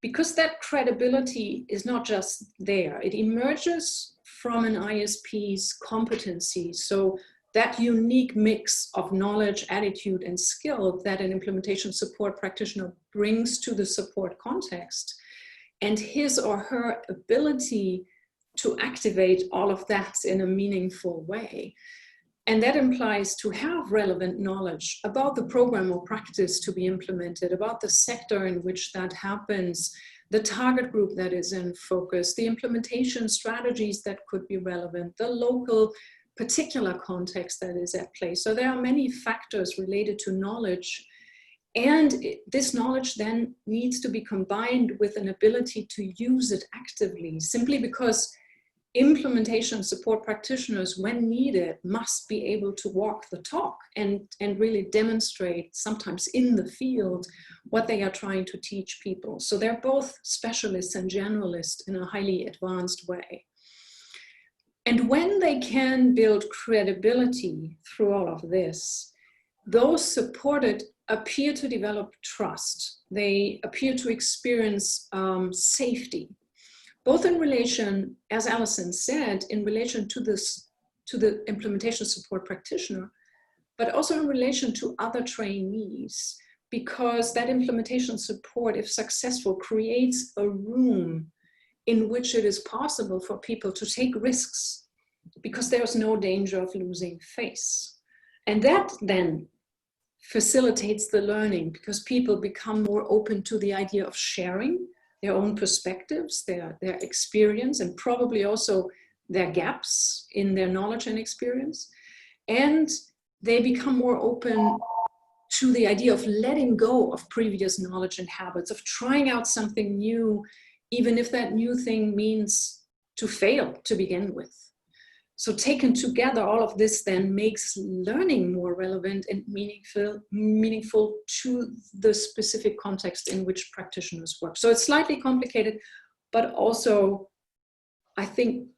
Because that credibility is not just there, it emerges from an ISP's competency. So that unique mix of knowledge, attitude, and skill that an implementation support practitioner brings to the support context, and his or her ability to activate all of that in a meaningful way. And that implies to have relevant knowledge about the program or practice to be implemented, about the sector in which that happens, the target group that is in focus, the implementation strategies that could be relevant, the local particular context that is at play. So there are many factors related to knowledge, and this knowledge then needs to be combined with an ability to use it actively, simply because implementation support practitioners, when needed, must be able to walk the talk and really demonstrate, sometimes in the field, what they are trying to teach people. So they're both specialists and generalists in a highly advanced way. And when they can build credibility through all of this, those supported appear to develop trust. They appear to experience safety, both in relation, as Alison said, in relation to the implementation support practitioner, but also in relation to other trainees, because that implementation support, if successful, creates a room in which it is possible for people to take risks because there's no danger of losing face. And that then facilitates the learning because people become more open to the idea of sharing their own perspectives, their experience, and probably also their gaps in their knowledge and experience. And they become more open to the idea of letting go of previous knowledge and habits, of trying out something new, even if that new thing means to fail to begin with. So taken together, all of this then makes learning more relevant and meaningful to the specific context in which practitioners work. So it's slightly complicated, but also I think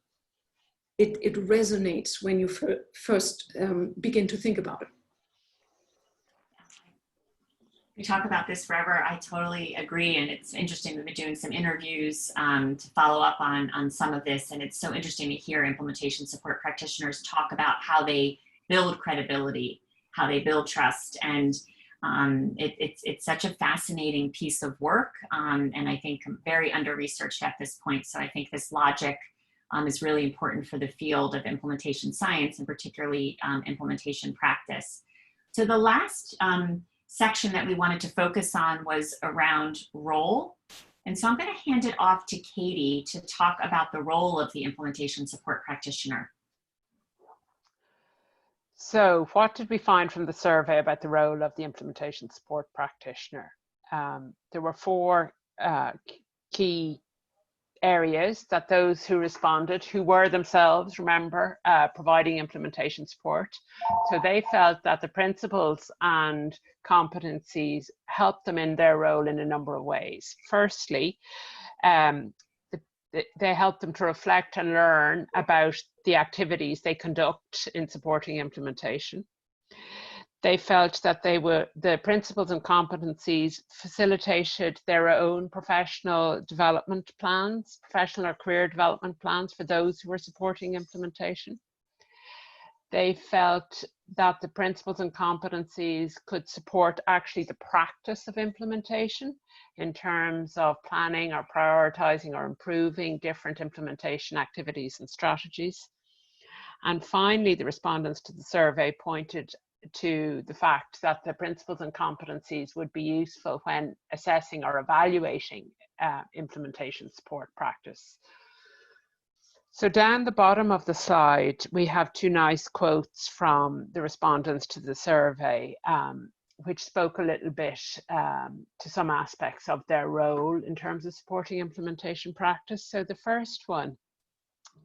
it resonates when you first begin to think about it. We talk about this forever. I totally agree. And it's interesting. We've been doing some interviews to follow up on some of this. And it's so interesting to hear implementation support practitioners talk about how they build credibility, how they build trust. And it's such a fascinating piece of work. And I think very under-researched at this point. So I think this logic is really important for the field of implementation science and particularly implementation practice. So the last section that we wanted to focus on was around role. And so I'm going to hand it off to Katie to talk about the role of the implementation support practitioner. So what did we find from the survey about the role of the implementation support practitioner? There were four key areas that those who responded, who were themselves, remember, providing implementation support. So they felt that the principles and competencies helped them in their role in a number of ways. Firstly, they helped them to reflect and learn about the activities they conduct in supporting implementation. They felt that the principles and competencies facilitated their own professional development plans, professional or career development plans for those who were supporting implementation. They felt that the principles and competencies could support actually the practice of implementation in terms of planning or prioritizing or improving different implementation activities and strategies. And finally, the respondents to the survey pointed to the fact that the principles and competencies would be useful when assessing or evaluating implementation support practice. So down the bottom of the slide, we have two nice quotes from the respondents to the survey, which spoke a little bit to some aspects of their role in terms of supporting implementation practice. So the first one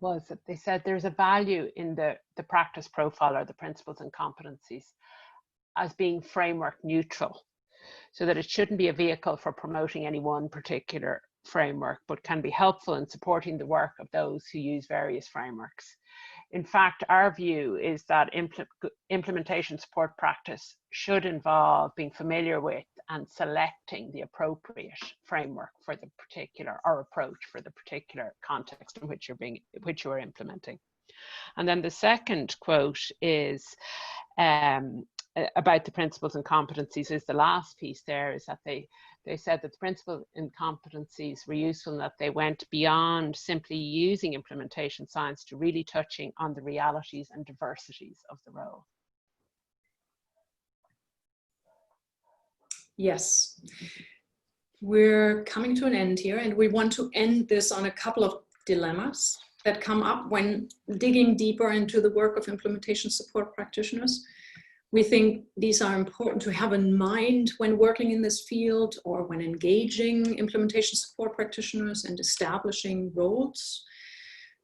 was that they said there's a value in the practice profile or the principles and competencies as being framework neutral, so that it shouldn't be a vehicle for promoting any one particular framework, but can be helpful in supporting the work of those who use various frameworks. In fact, our view is that implementation support practice should involve being familiar with and selecting the appropriate framework for the particular or approach for the particular context in which you are implementing. And then the second quote is about the principles and competencies, is the last piece there, is that they said that the principles and competencies were useful in that they went beyond simply using implementation science to really touching on the realities and diversities of the role. Yes, we're coming to an end here, and we want to end this on a couple of dilemmas that come up when digging deeper into the work of implementation support practitioners. We think these are important to have in mind when working in this field or when engaging implementation support practitioners and establishing roles.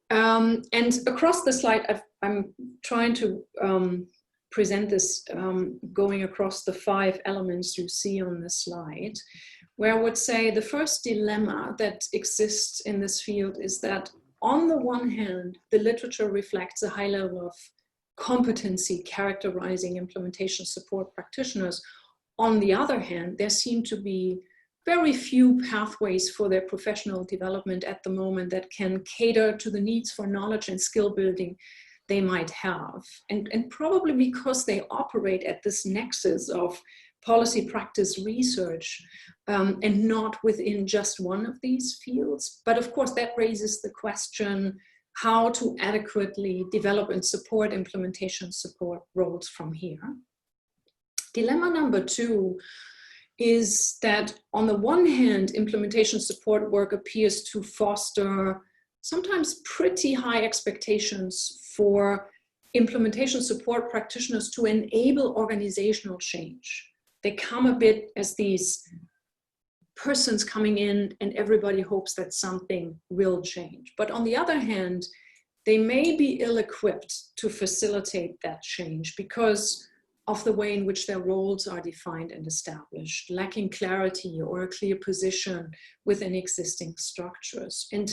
And across the slide, I'm trying to present this going across the 5 elements you see on the slide, where I would say the first dilemma that exists in this field is that on the one hand, the literature reflects a high level of competency characterizing implementation support practitioners. On the other hand, there seem to be very few pathways for their professional development at the moment that can cater to the needs for knowledge and skill building they might have. And probably because they operate at this nexus of policy, practice, research, and not within just one of these fields. But of course, that raises the question how to adequately develop and support implementation support roles from here. Dilemma number 2 is that on the one hand, implementation support work appears to foster sometimes pretty high expectations for implementation support practitioners to enable organizational change. They come a bit as these persons coming in and everybody hopes that something will change. But on the other hand, they may be ill-equipped to facilitate that change because of the way in which their roles are defined and established, lacking clarity or a clear position within existing structures. And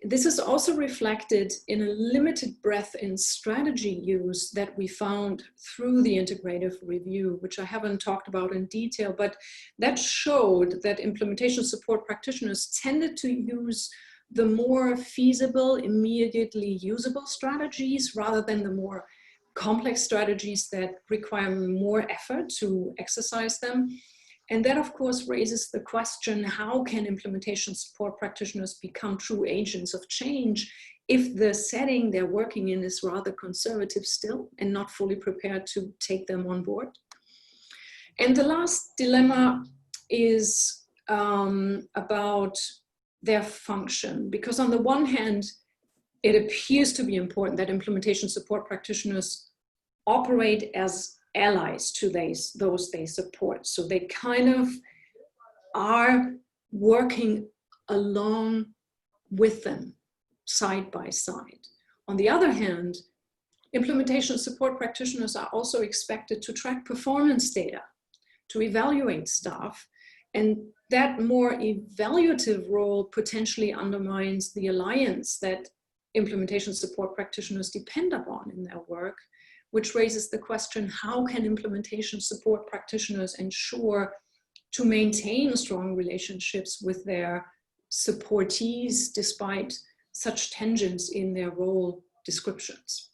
this is also reflected in a limited breadth in strategy use that we found through the integrative review, which I haven't talked about in detail, but that showed that implementation support practitioners tended to use the more feasible, immediately usable strategies rather than the more complex strategies that require more effort to exercise them. And that, of course, raises the question, how can implementation support practitioners become true agents of change if the setting they're working in is rather conservative still and not fully prepared to take them on board? And the last dilemma is about their function, because on the one hand, it appears to be important that implementation support practitioners operate as allies to those they support. So they kind of are working along with them, side by side. On the other hand, implementation support practitioners are also expected to track performance data, to evaluate staff, and that more evaluative role potentially undermines the alliance that implementation support practitioners depend upon in their work, which raises the question, how can implementation support practitioners ensure to maintain strong relationships with their supportees despite such tensions in their role descriptions?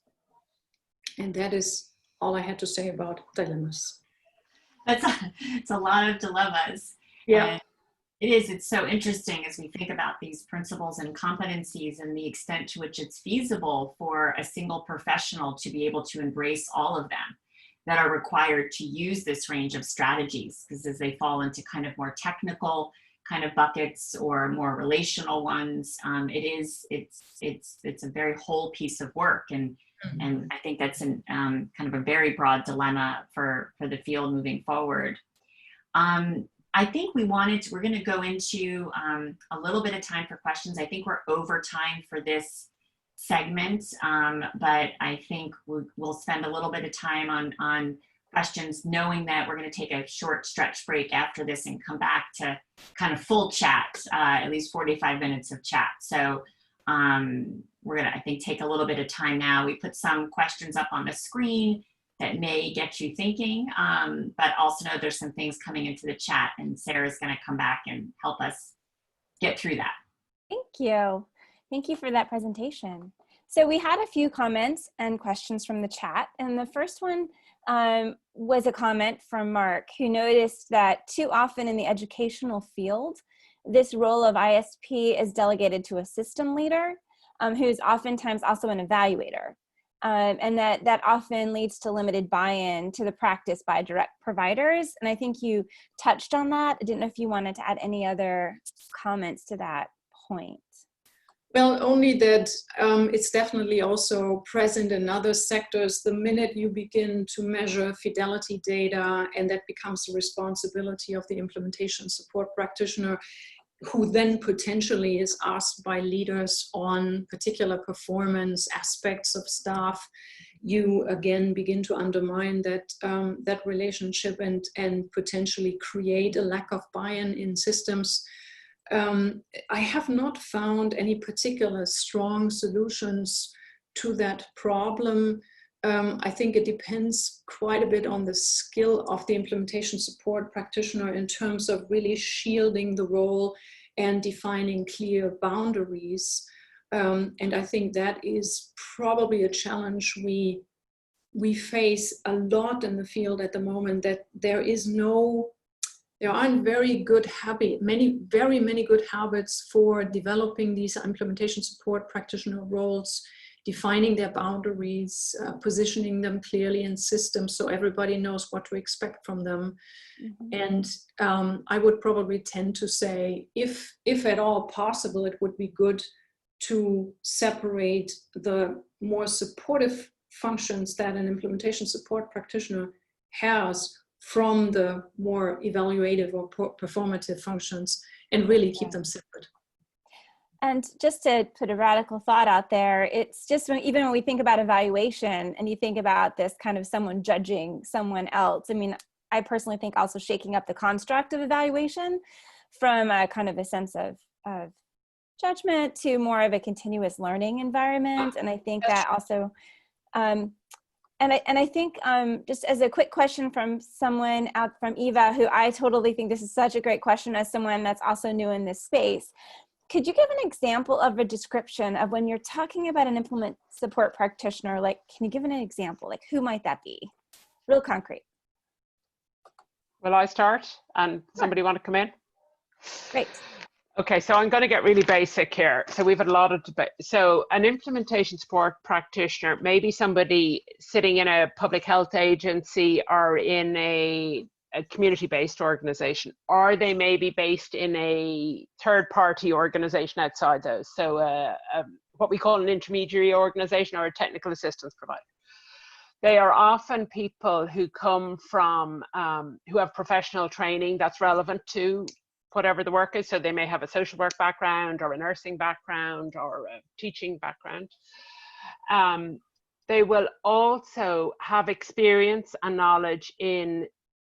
And that is all I had to say about dilemmas. It's a lot of dilemmas. Yeah. And it's so interesting as we think about these principles and competencies and the extent to which it's feasible for a single professional to be able to embrace all of them that are required to use this range of strategies, because as they fall into kind of more technical kind of buckets or more relational ones, it's a very whole piece of work. And I think that's kind of a very broad dilemma for the field moving forward. I think we're going to go into a little bit of time for questions. I think we're over time for this segment, but I think we'll spend a little bit of time on questions, knowing that we're going to take a short stretch break after this and come back to kind of full chat, at least 45 minutes of chat. So we're going to, I think, take a little bit of time now. We put some questions up on the screen that may get you thinking, but also know there's some things coming into the chat, and Sarah's going to come back and help us get through that. Thank you. Thank you for that presentation. So we had a few comments and questions from the chat. And the first one was a comment from Mark, who noticed that too often in the educational field, this role of ISP is delegated to a system leader who's oftentimes also an evaluator. And that often leads to limited buy-in to the practice by direct providers. And I think you touched on that. I didn't know if you wanted to add any other comments to that point. Well, only that it's definitely also present in other sectors. The minute you begin to measure fidelity data, and that becomes the responsibility of the implementation support practitioner, who then potentially is asked by leaders on particular performance aspects of staff, you again begin to undermine that, that relationship and potentially create a lack of buy-in in systems. I have not found any particular strong solutions to that problem. I think it depends quite a bit on the skill of the implementation support practitioner in terms of really shielding the role and defining clear boundaries. And I think that is probably a challenge we face a lot in the field at the moment, that there aren't very many good habits for developing these implementation support practitioner roles, defining their boundaries, positioning them clearly in systems so everybody knows what to expect from them. And I would probably tend to say, if at all possible, it would be good to separate the more supportive functions that an implementation support practitioner has from the more evaluative or performative functions, and really keep them separate. And just to put a radical thought out there, it's just even when we think about evaluation and you think about this kind of someone judging someone else, I mean, I personally think also shaking up the construct of evaluation from a kind of a sense of judgment to more of a continuous learning environment. And I think that also, and I think just as a quick question from someone out from Eva, who I totally think this is such a great question as someone that's also new in this space. Could you give an example of a description of when you're talking about an implement support practitioner? Like, can you give an example? Like, who might that be? Real concrete. Will I start and somebody want to come in? Great. Okay, so I'm going to get really basic here. So we've had a lot of debate. So an implementation support practitioner may be somebody sitting in a public health agency or in a community-based organization, or they may be based in a third-party organization outside those. So what we call an intermediary organization or a technical assistance provider. They are often people who come from, who have professional training that's relevant to whatever the work is. So they may have a social work background or a nursing background or a teaching background. They will also have experience and knowledge in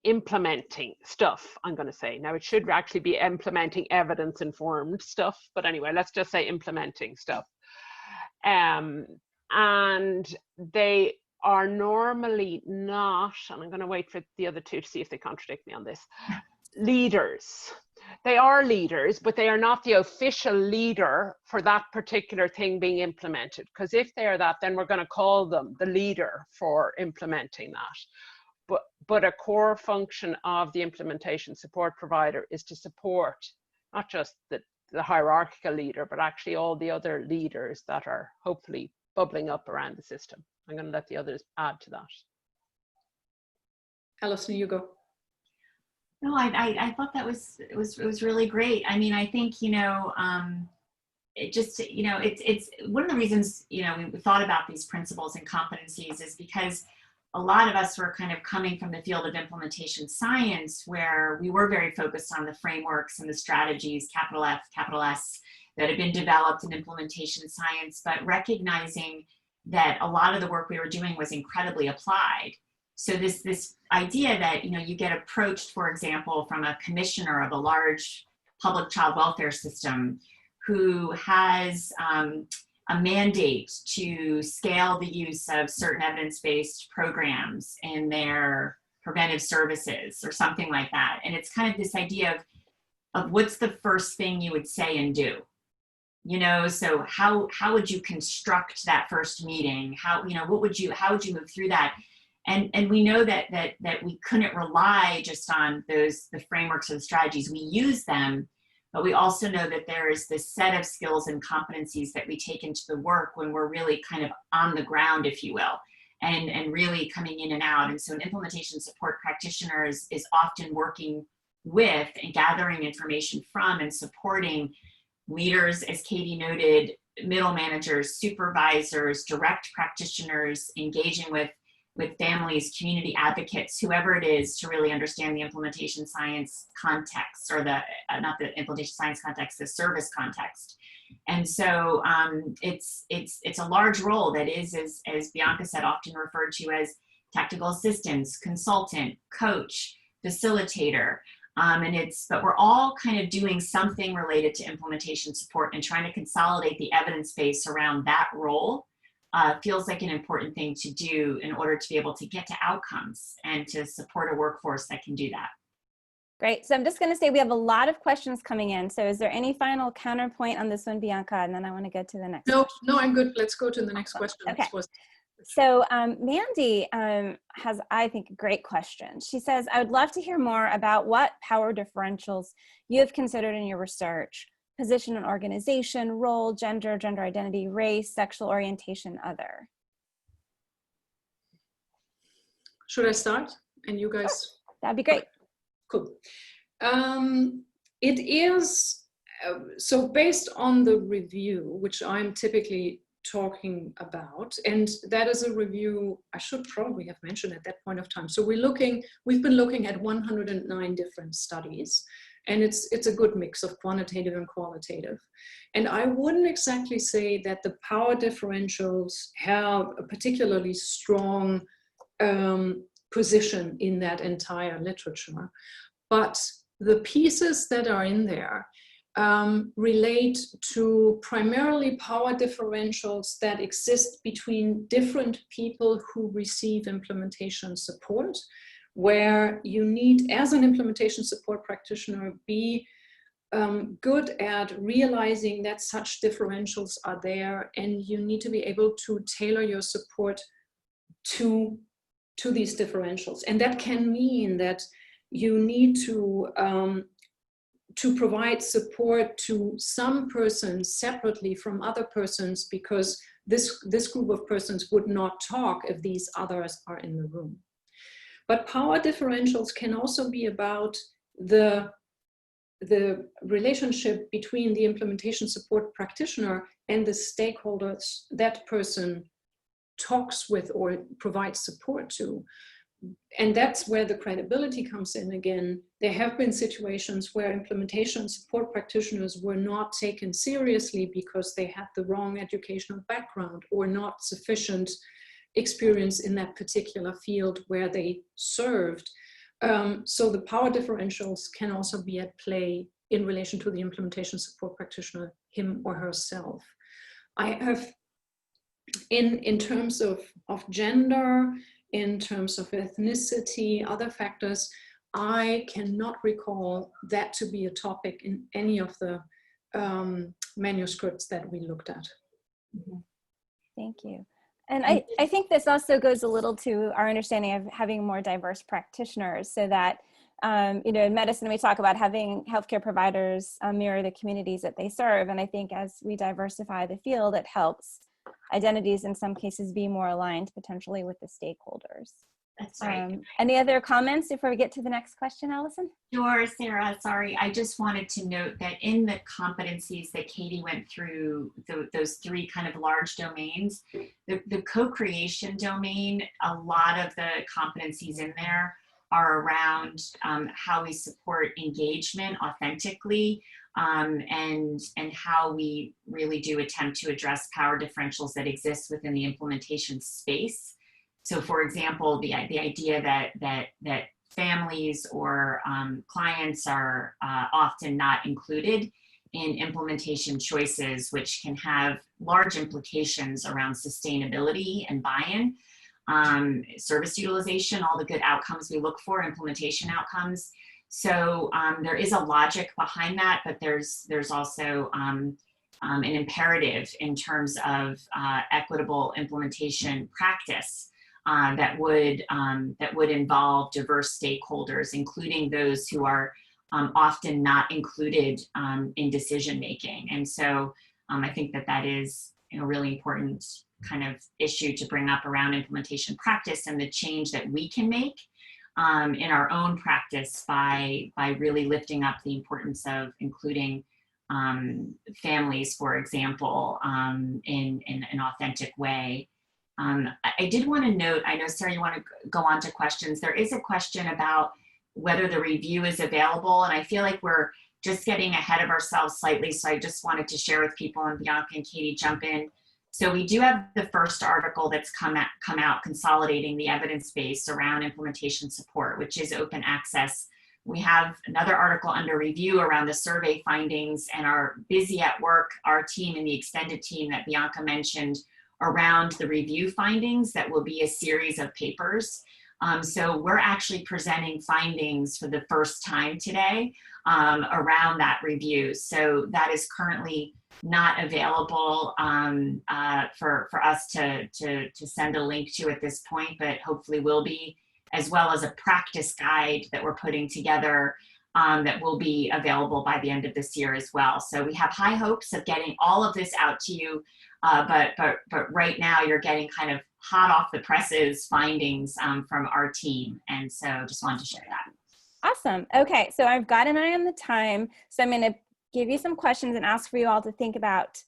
implementing stuff, I'm going to say. Now, it should actually be implementing evidence-informed stuff, but anyway, let's just say implementing stuff. And they are normally not, and I'm going to wait for the other two to see if they contradict me on this, leaders. They are leaders, but they are not the official leader for that particular thing being implemented. Because if they are that, then we're going to call them the leader for implementing that. But a core function of the implementation support provider is to support not just the hierarchical leader, but actually all the other leaders that are hopefully bubbling up around the system. I'm going to let the others add to that. Alison, you go. No, I thought that it was really great. I mean, I think, you know, it just, you know, it's one of the reasons, you know, we thought about these principles and competencies is because a lot of us were kind of coming from the field of implementation science, where we were very focused on the frameworks and the strategies, capital F, capital S, that have been developed in implementation science, but recognizing that a lot of the work we were doing was incredibly applied. So this idea that, you know, you get approached, for example, from a commissioner of a large public child welfare system who has a mandate to scale the use of certain evidence-based programs in their preventive services or something like that. And it's kind of this idea of what's the first thing you would say and do. So how would you construct that first meeting? How would you move through that? And we know that we couldn't rely just on the frameworks or the strategies. We use them, but we also know that there is this set of skills and competencies that we take into the work when we're really kind of on the ground, if you will, and really coming in and out. And so an implementation support practitioner is often working with and gathering information from and supporting leaders, as Katie noted, middle managers, supervisors, direct practitioners, engaging with families, community advocates, whoever it is, to really understand the implementation science context, or not the implementation science context, the service context. And so it's a large role that is, as Bianca said, often referred to as tactical assistance, consultant, coach, facilitator. But we're all kind of doing something related to implementation support, and trying to consolidate the evidence base around that role feels like an important thing to do in order to be able to get to outcomes and to support a workforce that can do that. Great. So I'm just going to say we have a lot of questions coming in. So is there any final counterpoint on this one, Bianca? And then I want to go to the next. No, I'm good. Let's go to the next question. Okay. So Mandy has, I think, a great question. She says, I would love to hear more about what power differentials you have considered in your research: position and organization, role, gender, gender identity, race, sexual orientation, other. Should I start? And you guys? Sure. That'd be great. Cool. It is, so based on the review, which I'm typically talking about, and that is a review I should probably have mentioned at that point of time. So we've been looking at 109 different studies, and it's a good mix of quantitative and qualitative. And I wouldn't exactly say that the power differentials have a particularly strong position in that entire literature, but the pieces that are in there relate to primarily power differentials that exist between different people who receive implementation support, where you need, as an implementation support practitioner, be good at realizing that such differentials are there, and you need to be able to tailor your support to these differentials. And that can mean that you need to provide support to some persons separately from other persons, because this group of persons would not talk if these others are in the room. But power differentials can also be about the relationship between the implementation support practitioner and the stakeholders that person talks with or provides support to. And that's where the credibility comes in again. There have been situations where implementation support practitioners were not taken seriously because they had the wrong educational background or not sufficient experience in that particular field where they served. So the power differentials can also be at play in relation to the implementation support practitioner, him or herself. I have, in terms of gender, in terms of ethnicity, other factors, I cannot recall that to be a topic in any of the manuscripts that we looked at. Thank you. And I think this also goes a little to our understanding of having more diverse practitioners, so that, in medicine, we talk about having healthcare providers mirror the communities that they serve. And I think as we diversify the field, it helps identities in some cases be more aligned potentially with the stakeholders. That's right. Any other comments before we get to the next question, Allison? Sure, Sarah, sorry. I just wanted to note that in the competencies that Katie went through, those three kind of large domains, the co-creation domain, a lot of the competencies in there are around how we support engagement authentically, and how we really do attempt to address power differentials that exist within the implementation space. So, for example, the idea that families or clients are often not included in implementation choices, which can have large implications around sustainability and buy-in, service utilization, all the good outcomes we look for, implementation outcomes. So there is a logic behind that, but there's also an imperative in terms of equitable implementation practice that would involve diverse stakeholders, including those who are often not included in decision making. And so I think that that is a really important kind of issue to bring up around implementation practice and the change that we can make in our own practice by really lifting up the importance of including families, for example, in an authentic way. I did want to note, I know, Sarah, you want to go on to questions. There is a question about whether the review is available, and I feel like we're just getting ahead of ourselves slightly, so I just wanted to share with people, and Bianca and Katie jump in. So we do have the first article that's come out consolidating the evidence base around implementation support, which is open access. We have another article under review around the survey findings, and are busy at work, our team and the extended team that Bianca mentioned, around the review findings that will be a series of papers. So we're actually presenting findings for the first time today around that review. So that is currently not available for us to send a link to at this point, but hopefully will be, as well as a practice guide that we're putting together that will be available by the end of this year as well. So we have high hopes of getting all of this out to you, but right now you're getting kind of hot off the presses findings from our team. And so just wanted to share that. Awesome. Okay, so I've got an eye on the time, so I'm going to give you some questions and ask for you all to think about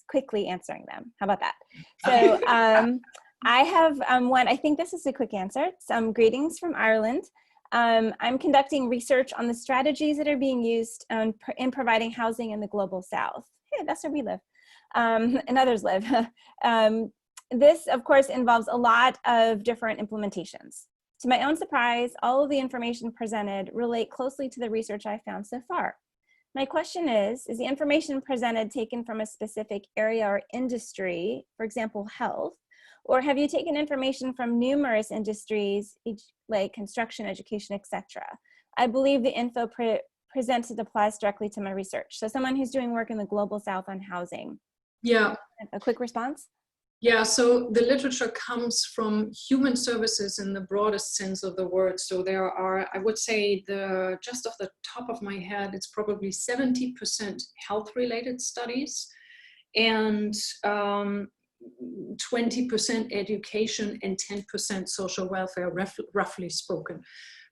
quickly answering them. How about that? So I have one, I think this is a quick answer. Some greetings from Ireland. I'm conducting research on the strategies that are being used in providing housing in the global south. Hey, that's where we live, and others live. This, of course, involves a lot of different implementations. To my own surprise, all of the information presented relate closely to the research I found so far. My question is the information presented taken from a specific area or industry, for example, health, or have you taken information from numerous industries, like construction, education, etc.? I believe the info presented applies directly to my research. So someone who's doing work in the global south on housing. Yeah. A quick response? Yeah, so the literature comes from human services in the broadest sense of the word. So there are, I would say, just off the top of my head, it's probably 70% health-related studies and 20% education and 10% social welfare, roughly spoken.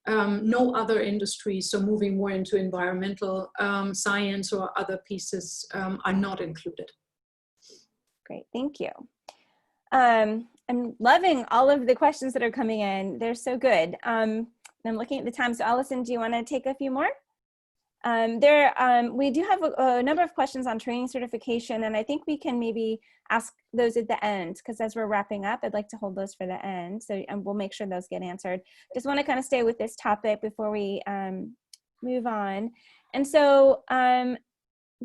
No other industries, so moving more into environmental science or other pieces are not included. Great, thank you. I'm loving all of the questions that are coming in. They're so good. I'm looking at the time. So Allison, do you want to take a few more? We do have a number of questions on training certification, and I think we can maybe ask those at the end, because as we're wrapping up, I'd like to hold those for the end. So we'll make sure those get answered. Just want to kind of stay with this topic before we move on. And so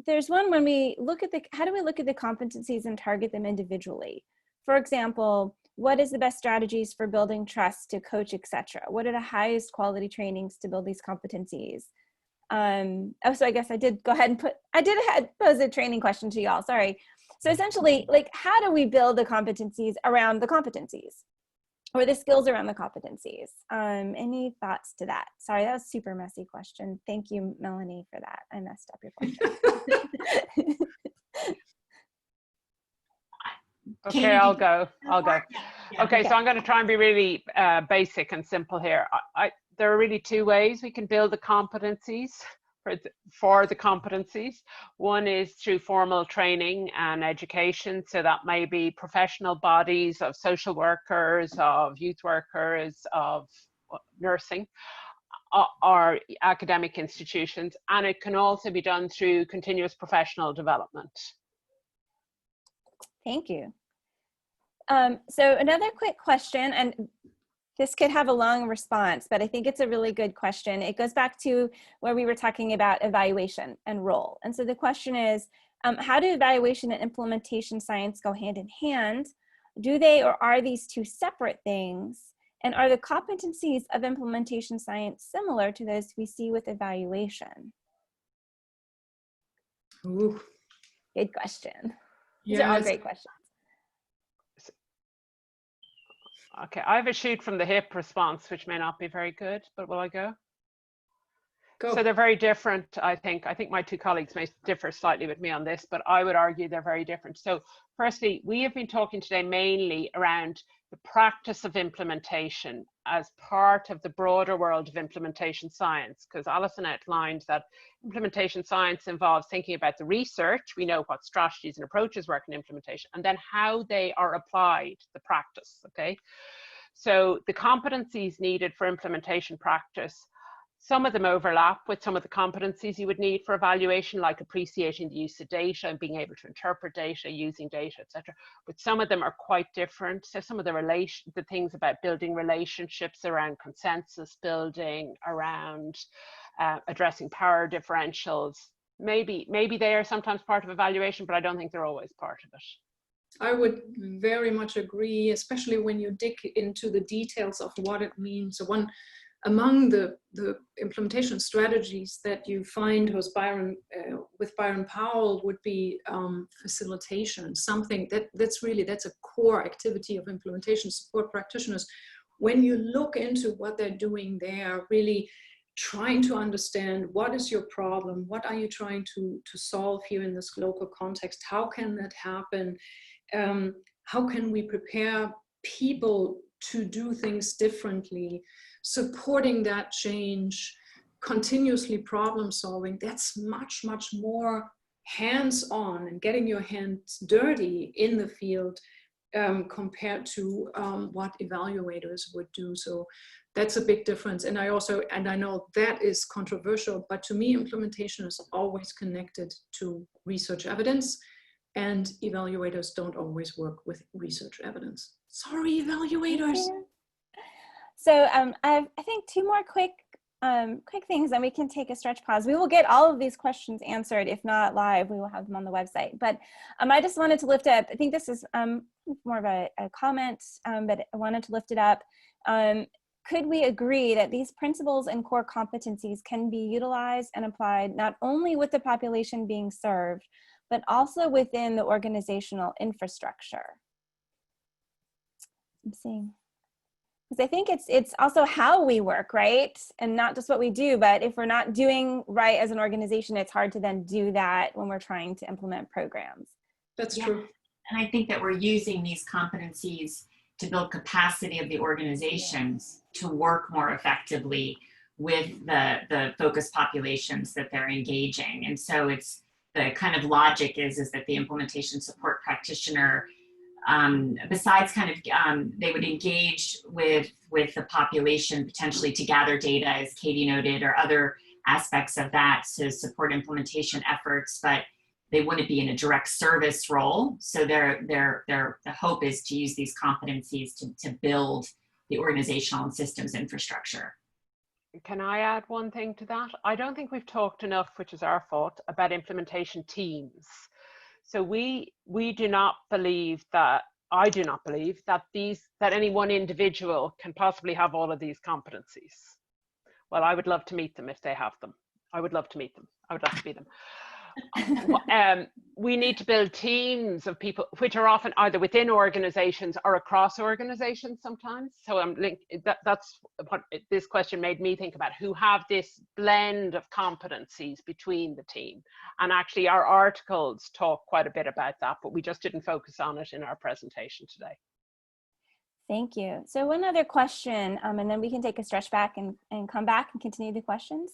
there's one, when we look at how do we look at the competencies and target them individually? For example, what is the best strategies for building trust to coach, etc.? What are the highest quality trainings to build these competencies? So I guess I did go ahead and pose a training question to y'all, sorry. So essentially, like, how do we build the competencies around the competencies, or the skills around the competencies? Any thoughts to that? Sorry, that was a super messy question. Thank you, Melanie, for that. I messed up your question. Okay, I'll go. Yeah. Okay, so I'm going to try and be really basic and simple here. There are really two ways we can build the competencies for the competencies. One is through formal training and education. So that may be professional bodies of social workers, of youth workers, of nursing, or academic institutions. And it can also be done through continuous professional development. Thank you. So another quick question, and this could have a long response, but I think it's a really good question. It goes back to where we were talking about evaluation and role. And so the question is, how do evaluation and implementation science go hand in hand? Do they, or are these two separate things? And are the competencies of implementation science similar to those we see with evaluation? Ooh. Good question. These are all great questions. Okay, I have a shoot from the hip response, which may not be very good, but will I go? Go. So they're very different, I think. I think my two colleagues may differ slightly with me on this, but I would argue they're very different. So firstly, we have been talking today mainly around the practice of implementation as part of the broader world of implementation science, because Alison outlined that implementation science involves thinking about the research. We know what strategies and approaches work in implementation, and then how they are applied, the practice, okay? So the competencies needed for implementation practice, some of them overlap with some of the competencies you would need for evaluation, like appreciating the use of data and being able to interpret data, using data, etc. But some of them are quite different. So some of the things about building relationships around consensus building, around addressing power differentials, maybe they are sometimes part of evaluation, but I don't think they're always part of it. I would very much agree, especially when you dig into the details of what it means. So among the implementation strategies that you find with Byron Powell would be facilitation, something that's a core activity of implementation support practitioners. When you look into what they're doing, they are really trying to understand what is your problem, what are you trying to solve here in this local context, how can that happen, how can we prepare people to do things differently, supporting that change, continuously problem solving. That's much, much more hands-on and getting your hands dirty in the field compared to what evaluators would do. So that's a big difference. And I know that is controversial, but to me, implementation is always connected to research evidence, and evaluators don't always work with research evidence. Sorry, evaluators. So I think two more quick things, and we can take a stretch pause. We will get all of these questions answered. If not live, we will have them on the website. But I just wanted to lift up, I think this is more of a comment, but I wanted to lift it up. Could we agree that these principles and core competencies can be utilized and applied not only with the population being served, but also within the organizational infrastructure? I'm seeing, because I think it's also how we work, right? And not just what we do, but if we're not doing right as an organization, it's hard to then do that when we're trying to implement programs. That's true. And I think that we're using these competencies to build capacity of the organizations to work more effectively with the focus populations that they're engaging. And so it's the kind of logic is that the implementation support practitioner, besides they would engage with the population potentially to gather data, as Katie noted, or other aspects of that to support implementation efforts, but they wouldn't be in a direct service role. So the hope is to use these competencies to build the organizational and systems infrastructure. Can I add one thing to that? I don't think we've talked enough, which is our fault, about implementation teams. So we do not believe that, I do not believe that any one individual can possibly have all of these competencies. Well, I would love to meet them if they have them. I would love to meet them. I would love to be them. We need to build teams of people, which are often either within organizations or across organizations sometimes. So that's what this question made me think about, who have this blend of competencies between the team. And actually our articles talk quite a bit about that, but we just didn't focus on it in our presentation today. Thank you. So one other question, and then we can take a stretch back and come back and continue the questions.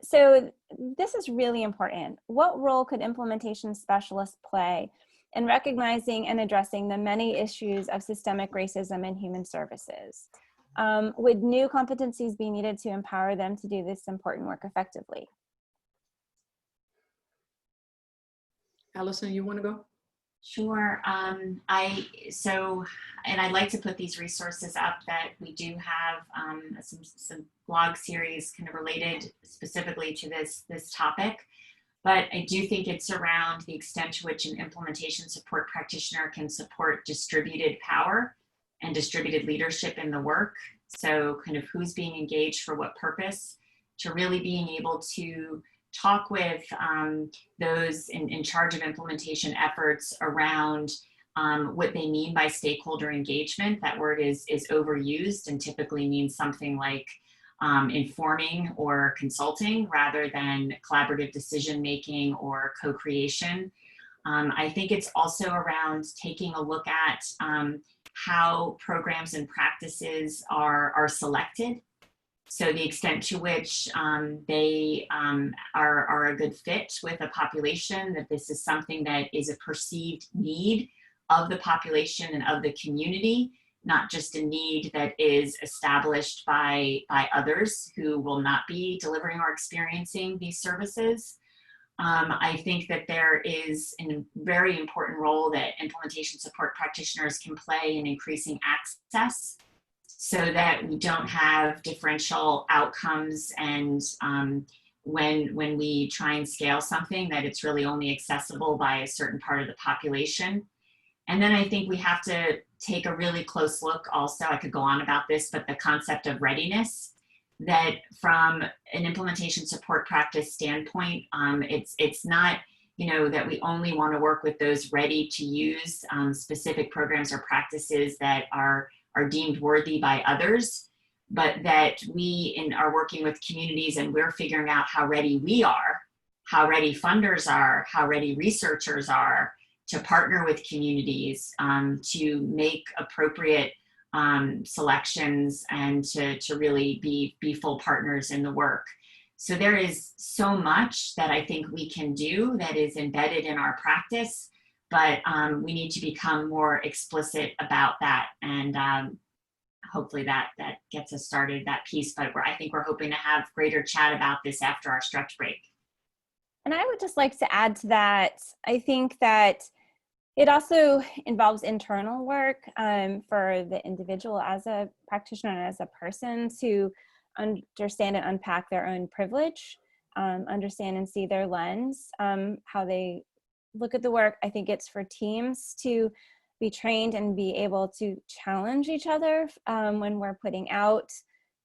So this is really important. What role could implementation specialists play in recognizing and addressing the many issues of systemic racism in human services? Would new competencies be needed to empower them to do this important work effectively? Alison, you want to go? Sure. I'd like to put these resources up that we do have some blog series kind of related specifically to this topic. But I do think it's around the extent to which an implementation support practitioner can support distributed power and distributed leadership in the work. So kind of who's being engaged for what purpose, to really being able to talk with those in charge of implementation efforts around what they mean by stakeholder engagement. That word is overused and typically means something like informing or consulting rather than collaborative decision making or co-creation. I think it's also around taking a look at how programs and practices are selected. So the extent to which they are a good fit with a population, that this is something that is a perceived need of the population and of the community, not just a need that is established by others who will not be delivering or experiencing these services. I think that there is a very important role that implementation support practitioners can play in increasing access so that we don't have differential outcomes, and when we try and scale something, that it's really only accessible by a certain part of the population. And then I think we have to take a really close look also, I could go on about this, but the concept of readiness, that from an implementation support practice standpoint, it's not, you know, that we only want to work with those ready to use specific programs or practices that are deemed worthy by others, but that we are working with communities and we're figuring out how ready we are, how ready funders are, how ready researchers are to partner with communities to make appropriate selections and to really be full partners in the work. So there is so much that I think we can do that is embedded in our practice, but we need to become more explicit about that, and hopefully that gets us started, that piece. But I think we're hoping to have greater chat about this after our stretch break. And I would just like to add to that, I think that it also involves internal work for the individual as a practitioner and as a person to understand and unpack their own privilege, understand and see their lens, how they look at the work. I think it's for teams to be trained and be able to challenge each other when we're putting out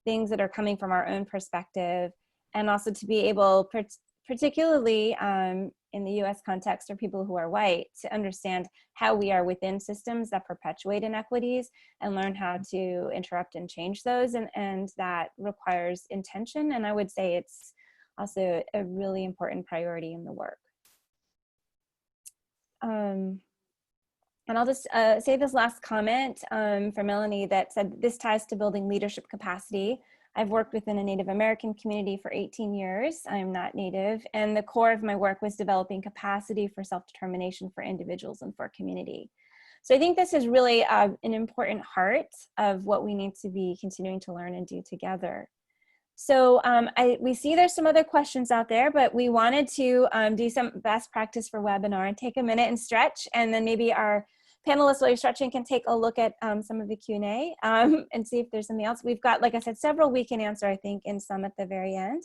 things that are coming from our own perspective, and also to be able, particularly in the US context, for people who are white, to understand how we are within systems that perpetuate inequities and learn how to interrupt and change those. And that requires intention. And I would say it's also a really important priority in the work. And I'll just say this last comment from Melanie that said, this ties to building leadership capacity. I've worked within a Native American community for 18 years. I'm not Native, and the core of my work was developing capacity for self-determination for individuals and for community. So I think this is really an important heart of what we need to be continuing to learn and do together. So we see there's some other questions out there, but we wanted to do some best practice for webinar and take a minute and stretch, and then maybe our panelists, while you're stretching, can take a look at some of the Q&A and see if there's something else. We've got, like I said, several we can answer, I think, and some at the very end.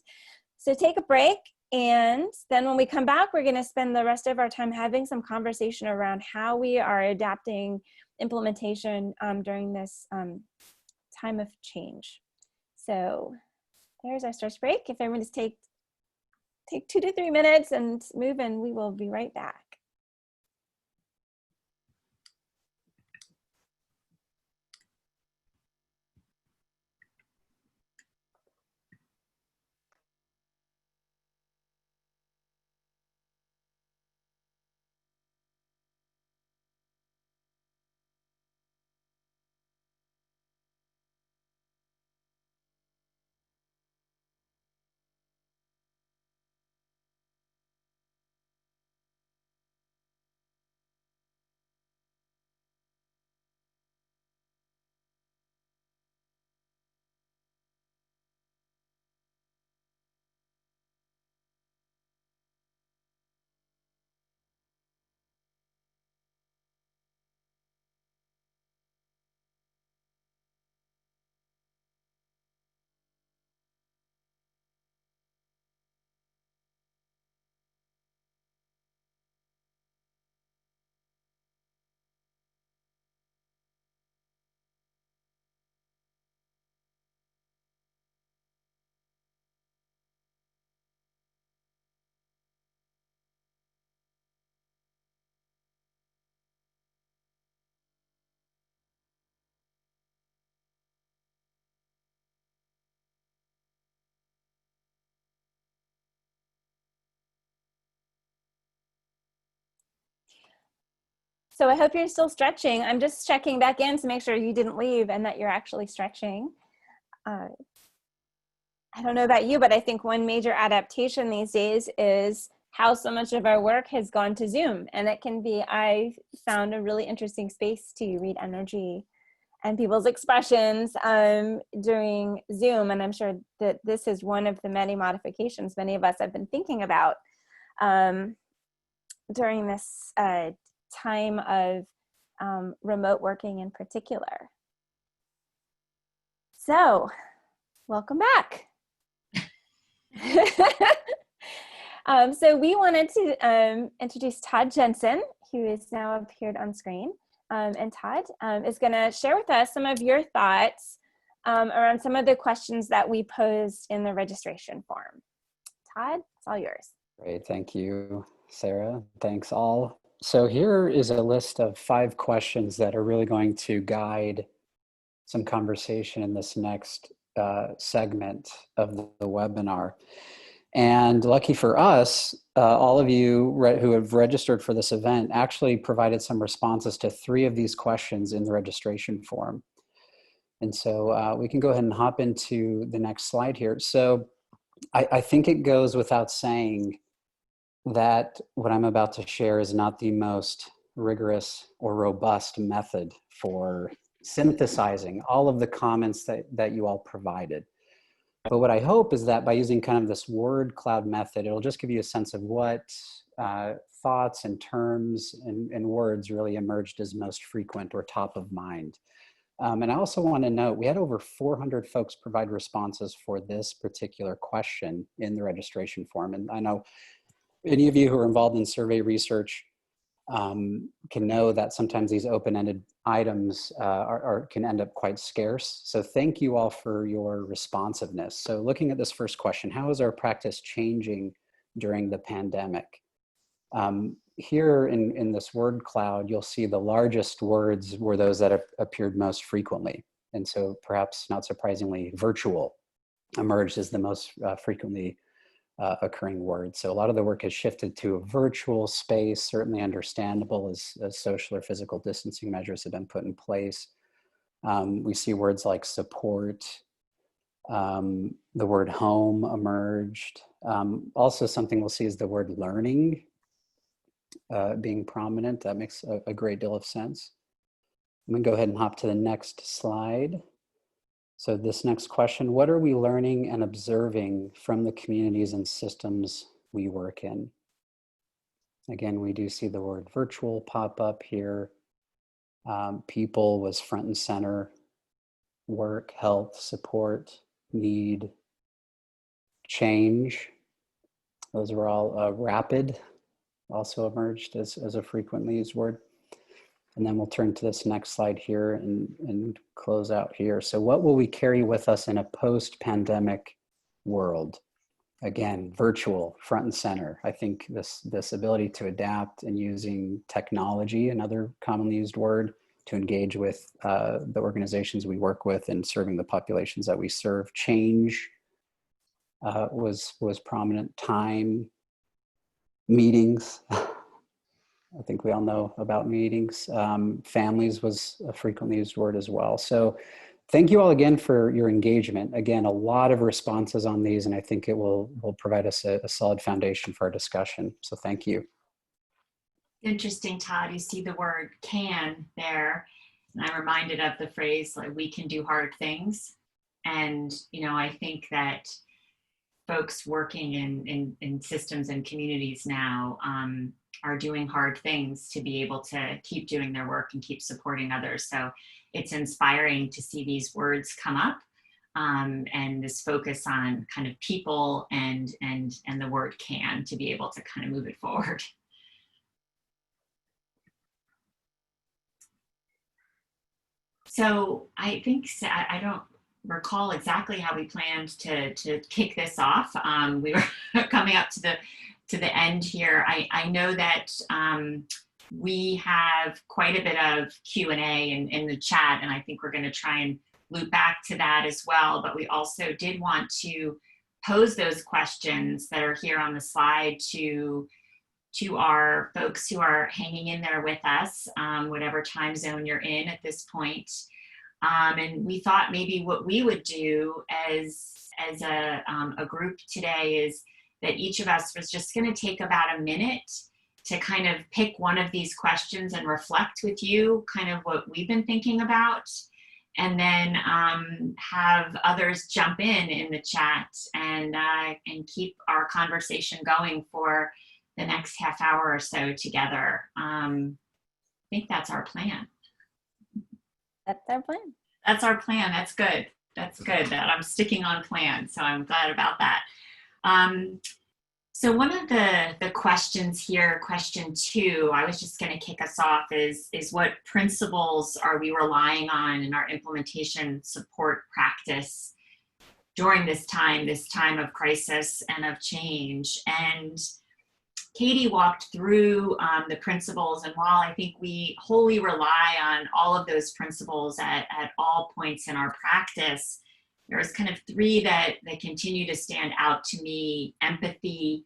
So take a break, and then when we come back, we're gonna spend the rest of our time having some conversation around how we are adapting implementation during this time of change. So there's our stretch break. If everyone just take 2 to 3 minutes and move, and we will be right back. So I hope you're still stretching. I'm just checking back in to make sure you didn't leave and that you're actually stretching. I don't know about you, but I think one major adaptation these days is how so much of our work has gone to Zoom. And it can be, I found a really interesting space to read energy and people's expressions during Zoom. And I'm sure that this is one of the many modifications many of us have been thinking about during this time of remote working in particular. So, welcome back. So we wanted to introduce Todd Jensen, who is now appeared on screen. And Todd is going to share with us some of your thoughts around some of the questions that we posed in the registration form. Todd, it's all yours. Great, thank you, Sarah. Thanks all. So here is a list of 5 questions that are really going to guide some conversation in this next segment of the webinar. And lucky for us, all of you who have registered for this event actually provided some responses to 3 of these questions in the registration form. And so we can go ahead and hop into the next slide here. So I think it goes without saying that what I'm about to share is not the most rigorous or robust method for synthesizing all of the comments that you all provided. But what I hope is that by using kind of this word cloud method, it'll just give you a sense of what thoughts and terms and words really emerged as most frequent or top of mind. And I also want to note, we had over 400 folks provide responses for this particular question in the registration form. And I know any of you who are involved in survey research can know that sometimes these open-ended items can end up quite scarce. So thank you all for your responsiveness. So looking at this first question, how is our practice changing during the pandemic? Here in this word cloud, you'll see the largest words were those that appeared most frequently. And so perhaps not surprisingly, virtual emerged as the most frequently occurring word. So a lot of the work has shifted to a virtual space, certainly understandable as social or physical distancing measures have been put in place. We see words like support, the word home emerged. Also something we'll see is the word learning being prominent. That makes a great deal of sense. I'm gonna go ahead and hop to the next slide. So this next question, what are we learning and observing from the communities and systems we work in? Again, we do see the word virtual pop up here. People was front and center. Work, health, support, need, change. Those were all rapid, also emerged as a frequently used word. And then we'll turn to this next slide here and close out here. So what will we carry with us in a post-pandemic world? Again, virtual, front and center. I think this ability to adapt and using technology, another commonly used word, to engage with the organizations we work with and serving the populations that we serve. Change was prominent. Time, meetings. I think we all know about meetings. Families was a frequently used word as well. So thank you all again for your engagement. Again, a lot of responses on these, and I think it will provide us a solid foundation for our discussion. So thank you. Interesting, Todd. You see the word can there. And I'm reminded of the phrase, like, we can do hard things. And, you know, I think that folks working in systems and communities now are doing hard things to be able to keep doing their work and keep supporting others. So it's inspiring to see these words come up and this focus on kind of people and the word can to be able to kind of move it forward. So I think, I don't recall exactly how we planned to kick this off. We were coming up to the end here. I know that we have quite a bit of Q&A in the chat, and I think we're going to try and loop back to that as well. But we also did want to pose those questions that are here on the slide to to our folks who are hanging in there with us, whatever time zone you're in at this point. And we thought maybe what we would do as a group today is that each of us was just going to take about a minute to kind of pick one of these questions and reflect with you kind of what we've been thinking about, and then have others jump in the chat and keep our conversation going for the next half hour or so together. I think that's our plan. That's our plan. That's our plan. That's good. That's good that I'm sticking on plan. So I'm glad about that. So one of the questions here, question 2, I was just going to kick us off is what principles are we relying on in our implementation support practice during this time of crisis and of change? And Katie walked through the principles, and while I think we wholly rely on all of those principles at all points in our practice, there's kind of 3 that continue to stand out to me: empathy,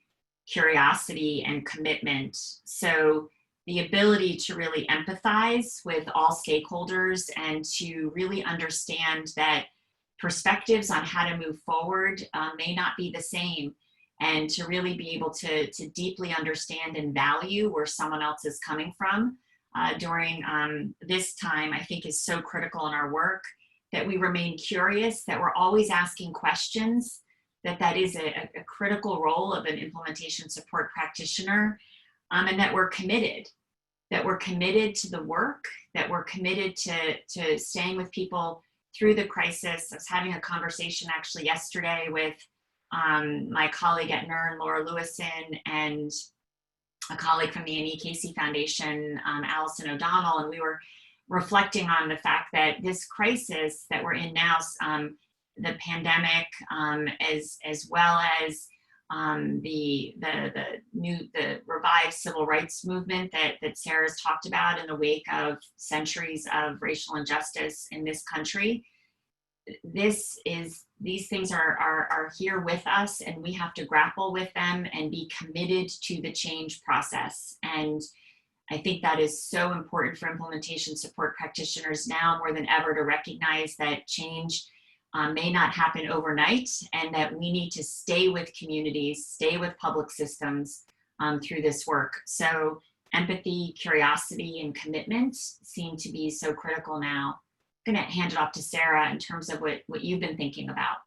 curiosity, and commitment. So the ability to really empathize with all stakeholders and to really understand that perspectives on how to move forward may not be the same, and to really be able to deeply understand and value where someone else is coming from during this time, I think is so critical in our work, that we remain curious, that we're always asking questions, that is a critical role of an implementation support practitioner, and that we're committed to the work, that we're committed to staying with people through the crisis. I was having a conversation actually yesterday with my colleague at NERN, Laura Lewison, and a colleague from the Annie Casey Foundation, Allison O'Donnell, and we were reflecting on the fact that this crisis that we're in now, the pandemic, as well as the revived civil rights movement that Sarah's talked about in the wake of centuries of racial injustice in this country. These things are here with us, and we have to grapple with them and be committed to the change process. And I think that is so important for implementation support practitioners now more than ever, to recognize that change may not happen overnight, and that we need to stay with communities, stay with public systems through this work. So empathy, curiosity, and commitment seem to be so critical now. I'm going to hand it off to Sarah in terms of what you've been thinking about.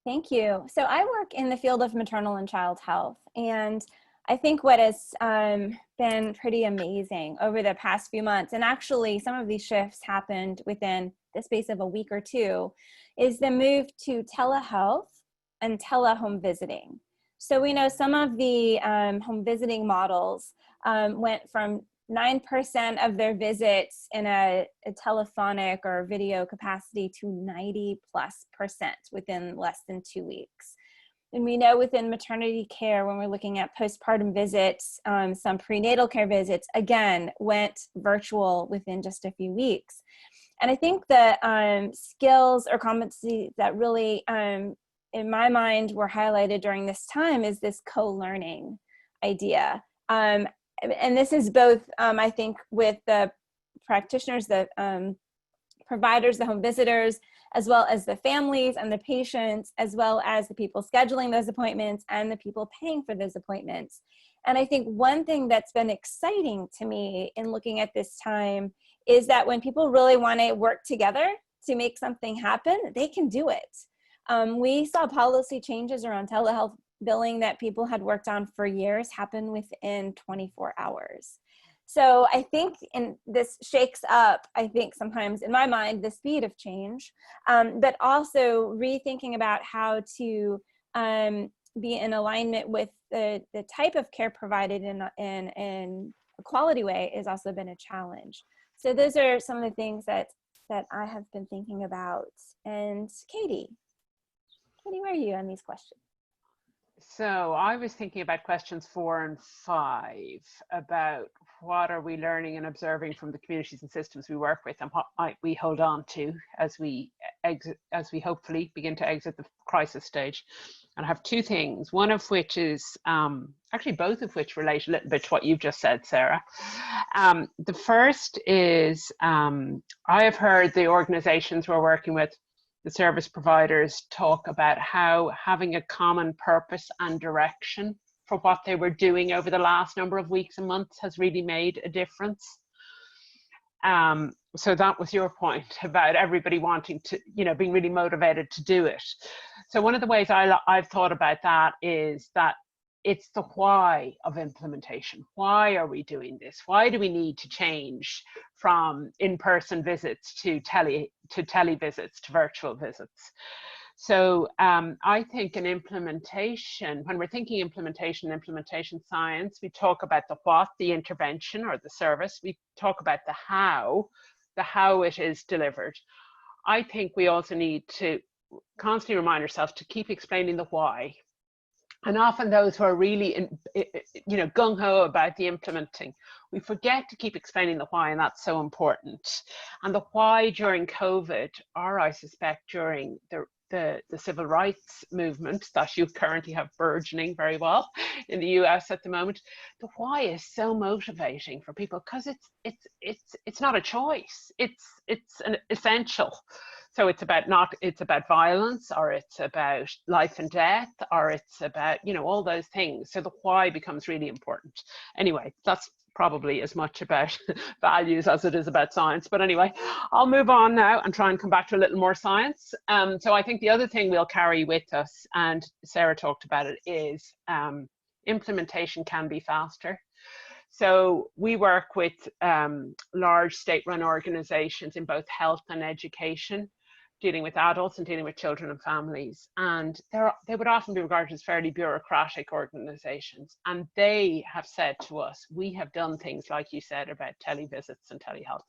Thank you. So I work in the field of maternal and child health, and I think what has been pretty amazing over the past few months, and actually some of these shifts happened within the space of a week or 2, is the move to telehealth and telehome visiting. So we know some of the home visiting models went from 9% of their visits in a telephonic or video capacity to 90+% within less than 2 weeks. And we know within maternity care, when we're looking at postpartum visits, some prenatal care visits, again, went virtual within just a few weeks. And I think the skills or competencies that really, in my mind, were highlighted during this time is this co-learning idea. And this is both, I think, with the practitioners, the providers, the home visitors, as well as the families and the patients, as well as the people scheduling those appointments and the people paying for those appointments. And I think one thing that's been exciting to me in looking at this time is that when people really want to work together to make something happen, they can do it. We saw policy changes around telehealth billing that people had worked on for years happen within 24 hours. So I think this shakes up, I think sometimes in my mind, the speed of change, but also rethinking about how to be in alignment with the type of care provided in a quality way has also been a challenge. So those are some of the things that I have been thinking about. And Katie, where are you on these questions? So I was thinking about questions 4 and 5 about what are we learning and observing from the communities and systems we work with, and what might we hold on to as we exit, as we hopefully begin to exit the crisis stage. And I have two things, one of which is, actually both of which relate a little bit to what you've just said, Sarah. The first is, I have heard the organizations we're working with, the service providers, talk about how having a common purpose and direction for what they were doing over the last number of weeks and months has really made a difference. So that was your point about everybody wanting to, you know, being really motivated to do it. So one of the ways I've thought about that is that it's the why of implementation. Why are we doing this? Why do we need to change from in-person visits to tele visits to virtual visits? So I think in implementation, when we're thinking implementation science, we talk about the what, the intervention or the service. We talk about the how it is delivered. I think we also need to constantly remind ourselves to keep explaining the why. And often those who are really, you know, gung-ho about the implementing, we forget to keep explaining the why, and that's so important. And the why during COVID, or I suspect during the civil rights movement that you currently have burgeoning very well in the US at the moment, the why is so motivating for people because it's not a choice, it's an essential. So it's about violence, or it's about life and death, or it's about, you know, all those things. So the why becomes really important. Anyway, that's probably as much about values as it is about science. But anyway, I'll move on now and try and come back to a little more science. So I think the other thing we'll carry with us, and Sarah talked about it, is implementation can be faster. So we work with large state-run organizations in both health and education, dealing with adults and dealing with children and families. And they would often be regarded as fairly bureaucratic organizations. And they have said to us, we have done things, like you said, about televisits and telehealth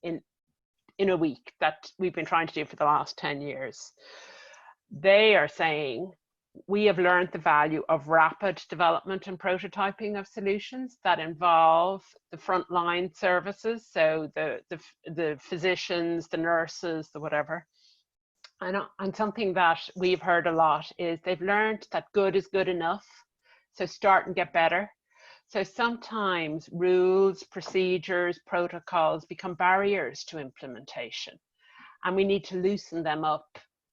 in a week that we've been trying to do for the last 10 years. They are saying, we have learned the value of rapid development and prototyping of solutions that involve the frontline services, so the physicians, the nurses, the whatever. And something that we've heard a lot is they've learned that good is good enough, so start and get better. So sometimes rules, procedures, protocols become barriers to implementation, and we need to loosen them up.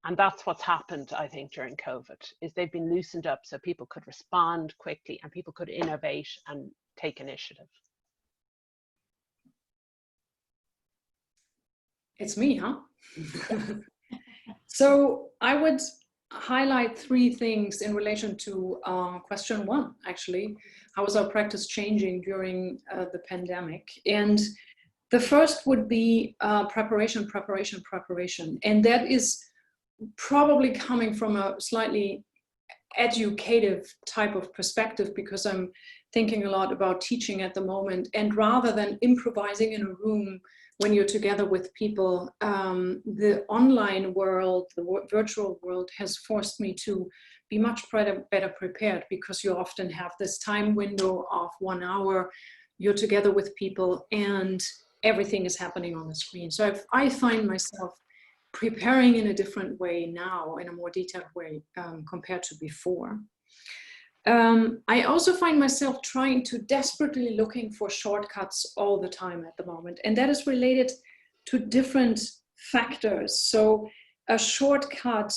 And that's what's happened, I think, during COVID, is they've been loosened up so people could respond quickly and people could innovate and take initiative. It's me, huh? So I would highlight three things in relation to question one, actually. How is our practice changing during the pandemic? And the first would be preparation. And that is probably coming from a slightly educative type of perspective, because I'm thinking a lot about teaching at the moment. And rather than improvising in a room when you're together with people, the online world, the virtual world has forced me to be much better prepared, because you often have this time window of 1 hour, you're together with people and everything is happening on the screen. So I find myself preparing in a different way now, in a more detailed way compared to before. I also find myself trying to desperately looking for shortcuts all the time at the moment. And that is related to different factors. So a shortcut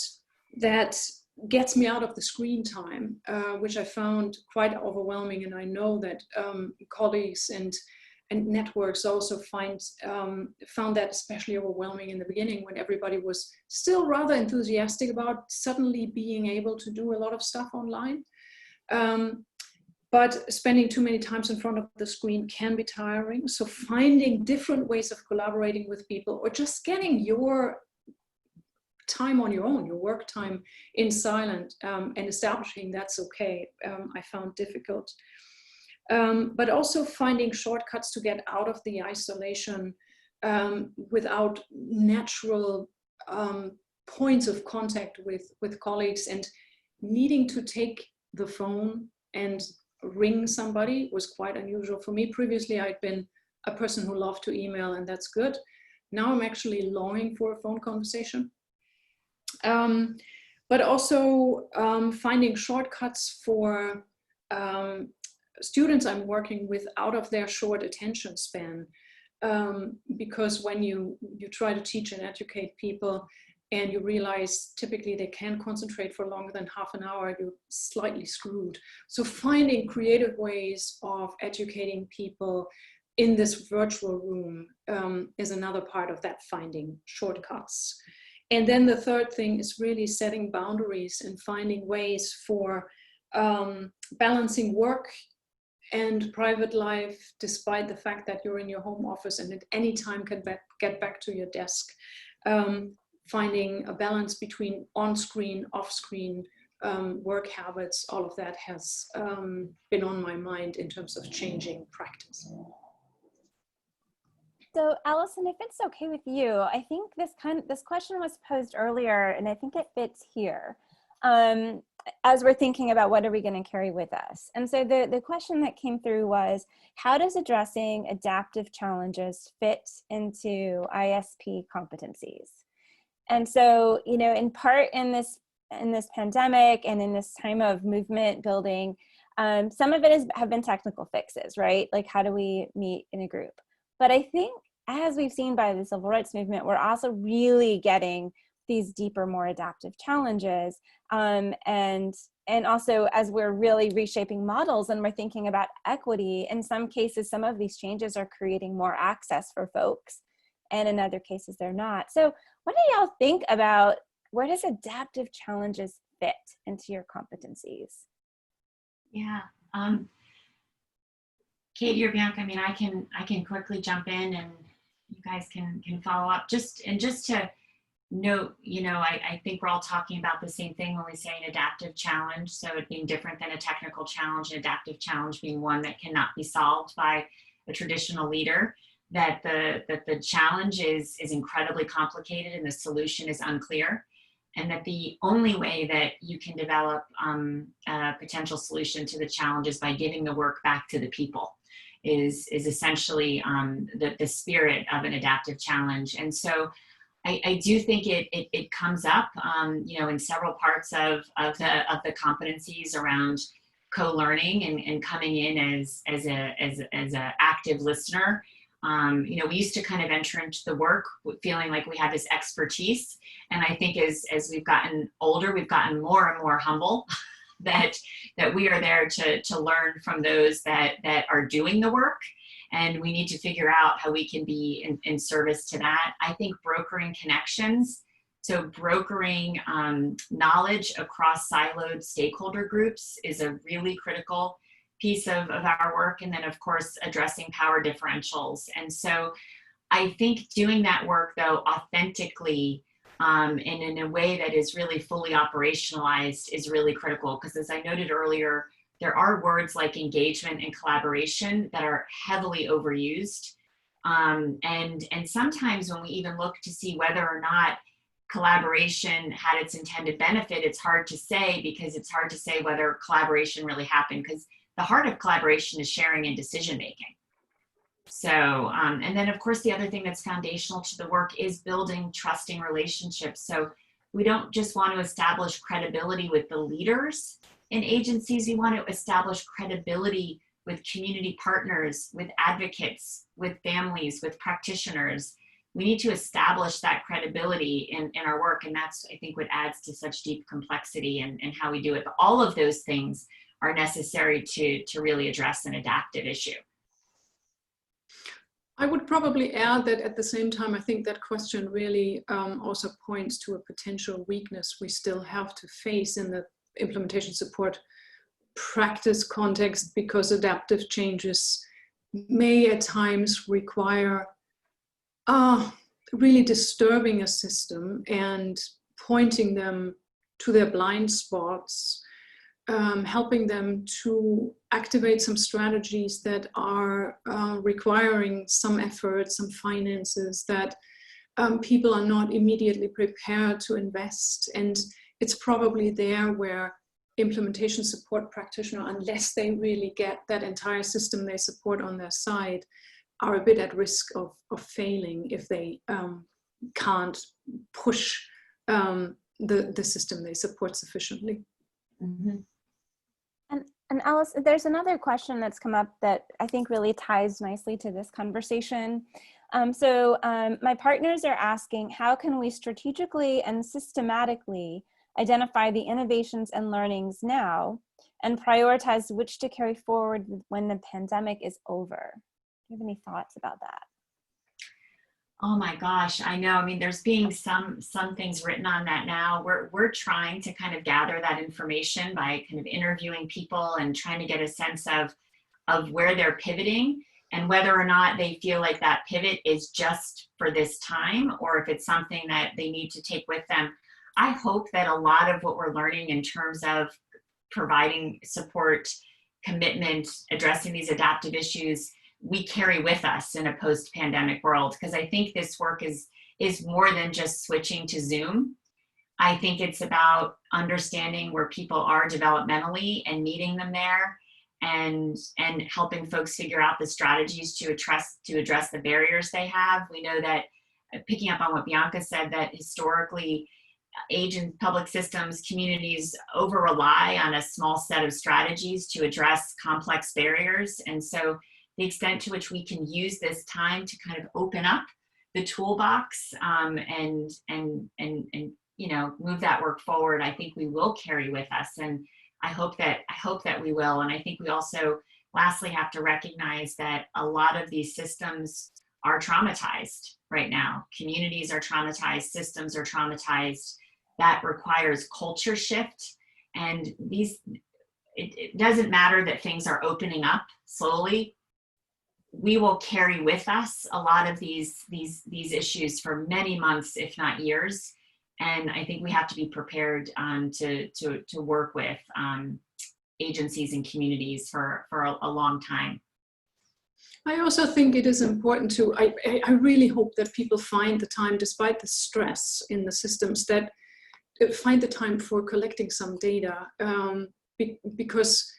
that gets me out of the screen time, which I found quite overwhelming. And I know that colleagues and networks also found that especially overwhelming in the beginning, when everybody was still rather enthusiastic about suddenly being able to do a lot of stuff online. But spending too many times in front of the screen can be tiring. So finding different ways of collaborating with people, or just getting your time on your own, your work time in silent, and establishing that's okay, I found difficult. But also finding shortcuts to get out of the isolation without natural points of contact with colleagues, and needing to take the phone and ring somebody was quite unusual for me. Previously, I'd been a person who loved to email, and that's good. Now I'm actually longing for a phone conversation. But also finding shortcuts for students I'm working with out of their short attention span. Because when you try to teach and educate people and you realize typically they can't concentrate for longer than half an hour, you're slightly screwed. So finding creative ways of educating people in this virtual room is another part of that, finding shortcuts. And then the third thing is really setting boundaries and finding ways for balancing work and private life, despite the fact that you're in your home office and at any time can get back to your desk. Finding a balance between on-screen, off-screen work habits, all of that has been on my mind in terms of changing practice. So Allison, if it's okay with you, I think this question was posed earlier, and I think it fits here. As we're thinking about what are we going to carry with us. And so the question that came through was, how does addressing adaptive challenges fit into ISP competencies? And so, you know, in part in this pandemic and in this time of movement building, some of it have been technical fixes, right? Like, how do we meet in a group? But I think, as we've seen by the civil rights movement, we're also really getting these deeper, more adaptive challenges. And also, as we're really reshaping models and we're thinking about equity, in some cases, some of these changes are creating more access for folks, and in other cases, they're not. So what do y'all think about, where does adaptive challenges fit into your competencies? Yeah. Katie or Bianca, I mean, I can quickly jump in and you guys can follow up. Just to note, you know, I think we're all talking about the same thing when we say an adaptive challenge. So it being different than a technical challenge, an adaptive challenge being one that cannot be solved by a traditional leader, that the challenge is incredibly complicated and the solution is unclear. And that the only way that you can develop a potential solution to the challenge is by giving the work back to the people, is essentially the spirit of an adaptive challenge. And so I do think it comes up, you know, in several parts of the competencies around co-learning and coming in as a active listener. You know, we used to kind of enter into the work feeling like we had this expertise. And I think as we've gotten older, we've gotten more and more humble that we are there to learn from those that are doing the work. And we need to figure out how we can be in service to that. I think brokering connections, so brokering knowledge across siloed stakeholder groups is a really critical piece of our work. And then of course, addressing power differentials. And so I think doing that work though, authentically, and in a way that is really fully operationalized is really critical. Because as I noted earlier, there are words like engagement and collaboration that are heavily overused. And sometimes when we even look to see whether or not collaboration had its intended benefit, it's hard to say, because it's hard to say whether collaboration really happened, because the heart of collaboration is sharing and decision-making. So, and then of course, the other thing that's foundational to the work is building trusting relationships. So we don't just want to establish credibility with the leaders in agencies, we want to establish credibility with community partners, with advocates, with families, with practitioners. We need to establish that credibility in our work. And that's, I think, what adds to such deep complexity and how we do it. But all of those things are necessary to really address an adaptive issue. I would probably add that at the same time, I think that question really also points to a potential weakness we still have to face in the implementation support practice context, because adaptive changes may at times require really disturbing a system and pointing them to their blind spots, helping them to activate some strategies that are requiring some effort, some finances that people are not immediately prepared to invest. And it's probably there where implementation support practitioner, unless they really get that entire system they support on their side, are a bit at risk of failing if they can't push the system they support sufficiently. Mm-hmm. And Alice, there's another question that's come up that I think really ties nicely to this conversation. My partners are asking, how can we strategically and systematically identify the innovations and learnings now and prioritize which to carry forward when the pandemic is over? Do you have any thoughts about that? Oh my gosh, I know. I mean, there's being some things written on that now. We're trying to kind of gather that information by kind of interviewing people and trying to get a sense of where they're pivoting and whether or not they feel like that pivot is just for this time or if it's something that they need to take with them. I hope that a lot of what we're learning in terms of providing support, commitment, addressing these adaptive issues, we carry with us in a post-pandemic world, because I think this work is more than just switching to Zoom. I think it's about understanding where people are developmentally and meeting them there and helping folks figure out the strategies to address the barriers they have. We know that, picking up on what Bianca said, that historically age and public systems communities over rely on a small set of strategies to address complex barriers. And so the extent to which we can use this time to kind of open up the toolbox and you know, move that work forward, I think we will carry with us, and I hope that we will. And I think we also lastly have to recognize that a lot of these systems are traumatized right now. Communities are traumatized, systems are traumatized. That requires culture shift, and it doesn't matter that things are opening up slowly. We will carry with us a lot of these issues for many months, if not years. And I think we have to be prepared to work with agencies and communities for a long time. I also think it is important to, I really hope that people find the time, despite the stress in the systems, that find the time for collecting some data, because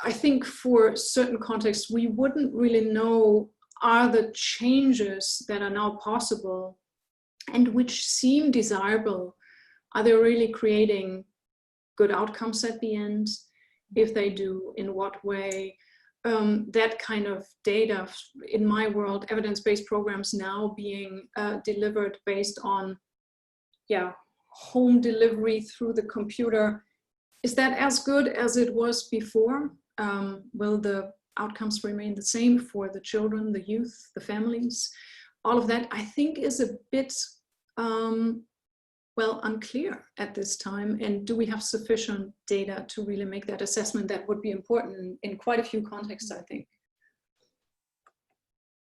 I think for certain contexts, we wouldn't really know, are the changes that are now possible and which seem desirable, are they really creating good outcomes at the end? If they do, in what way? That kind of data, in my world, evidence-based programs now being delivered based on, home delivery through the computer. Is that as good as it was before? Will the outcomes remain the same for the children, the youth, the families? All of that, I think, is a bit, unclear at this time. And do we have sufficient data to really make that assessment? That would be important in quite a few contexts, I think.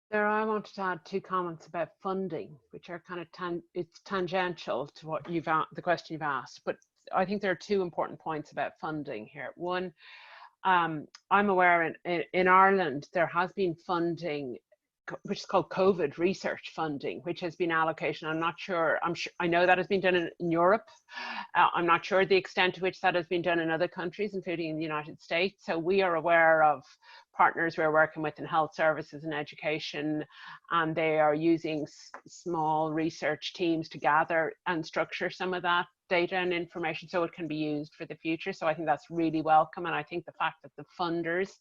There, I wanted to add two comments about funding, which are kind of it's tangential to what the question you've asked, but I think there are two important points about funding here. One, I'm aware in Ireland there has been funding, which is called COVID research funding, which has been allocation. I'm not sure. I know that has been done in Europe. I'm not sure the extent to which that has been done in other countries, including in the United States. So we are aware of partners we're working with in health services and education, and they are using small research teams to gather and structure some of that data and information so it can be used for the future. So I think that's really welcome. And I think the fact that the funders,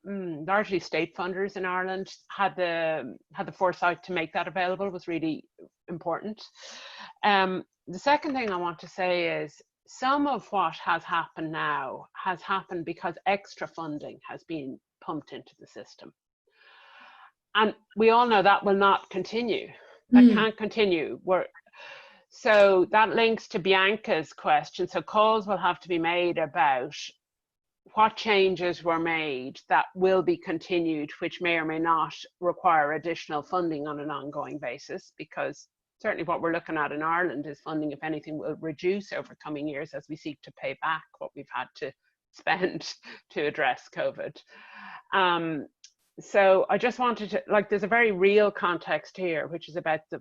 largely state funders in Ireland, had the foresight to make that available was really important. The second thing I want to say is some of what has happened now has happened because extra funding has been pumped into the system. And we all know that will not continue. That can't continue. So that links to Bianca's question. So calls will have to be made about what changes were made that will be continued, which may or may not require additional funding on an ongoing basis, because certainly what we're looking at in Ireland is funding, if anything, will reduce over coming years as we seek to pay back what we've had to spend to address COVID. So I just wanted to, there's a very real context here, which is about the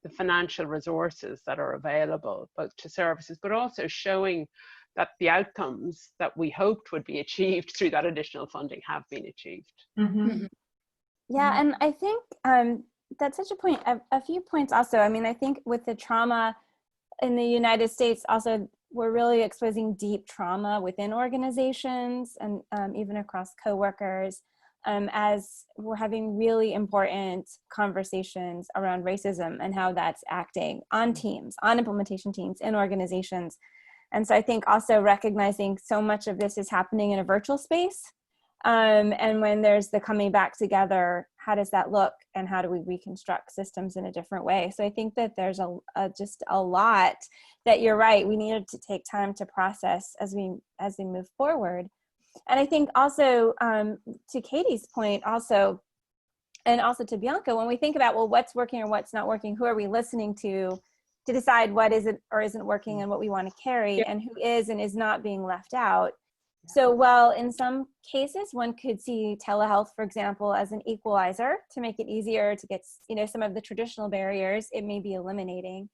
financial resources that are available, both to services, but also showing that the outcomes that we hoped would be achieved through that additional funding have been achieved. Yeah, and I think that's such a point. A few points also. I mean, I think with the trauma in the United States also, we're really exposing deep trauma within organizations and even across coworkers, as we're having really important conversations around racism and how that's acting on teams, on implementation teams in organizations. And so I think also recognizing so much of this is happening in a virtual space. And when there's the coming back together, how does that look, and how do we reconstruct systems in a different way? So I think that there's just a lot that you're right. We needed to take time to process as we move forward. And I think also to Katie's point also, and also to Bianca, when we think about, well, what's working or what's not working, who are we listening to decide what isn't or isn't working and what we want to carry, and who is and is not being left out. So while in some cases one could see telehealth, for example, as an equalizer to make it easier to get, some of the traditional barriers it may be eliminating,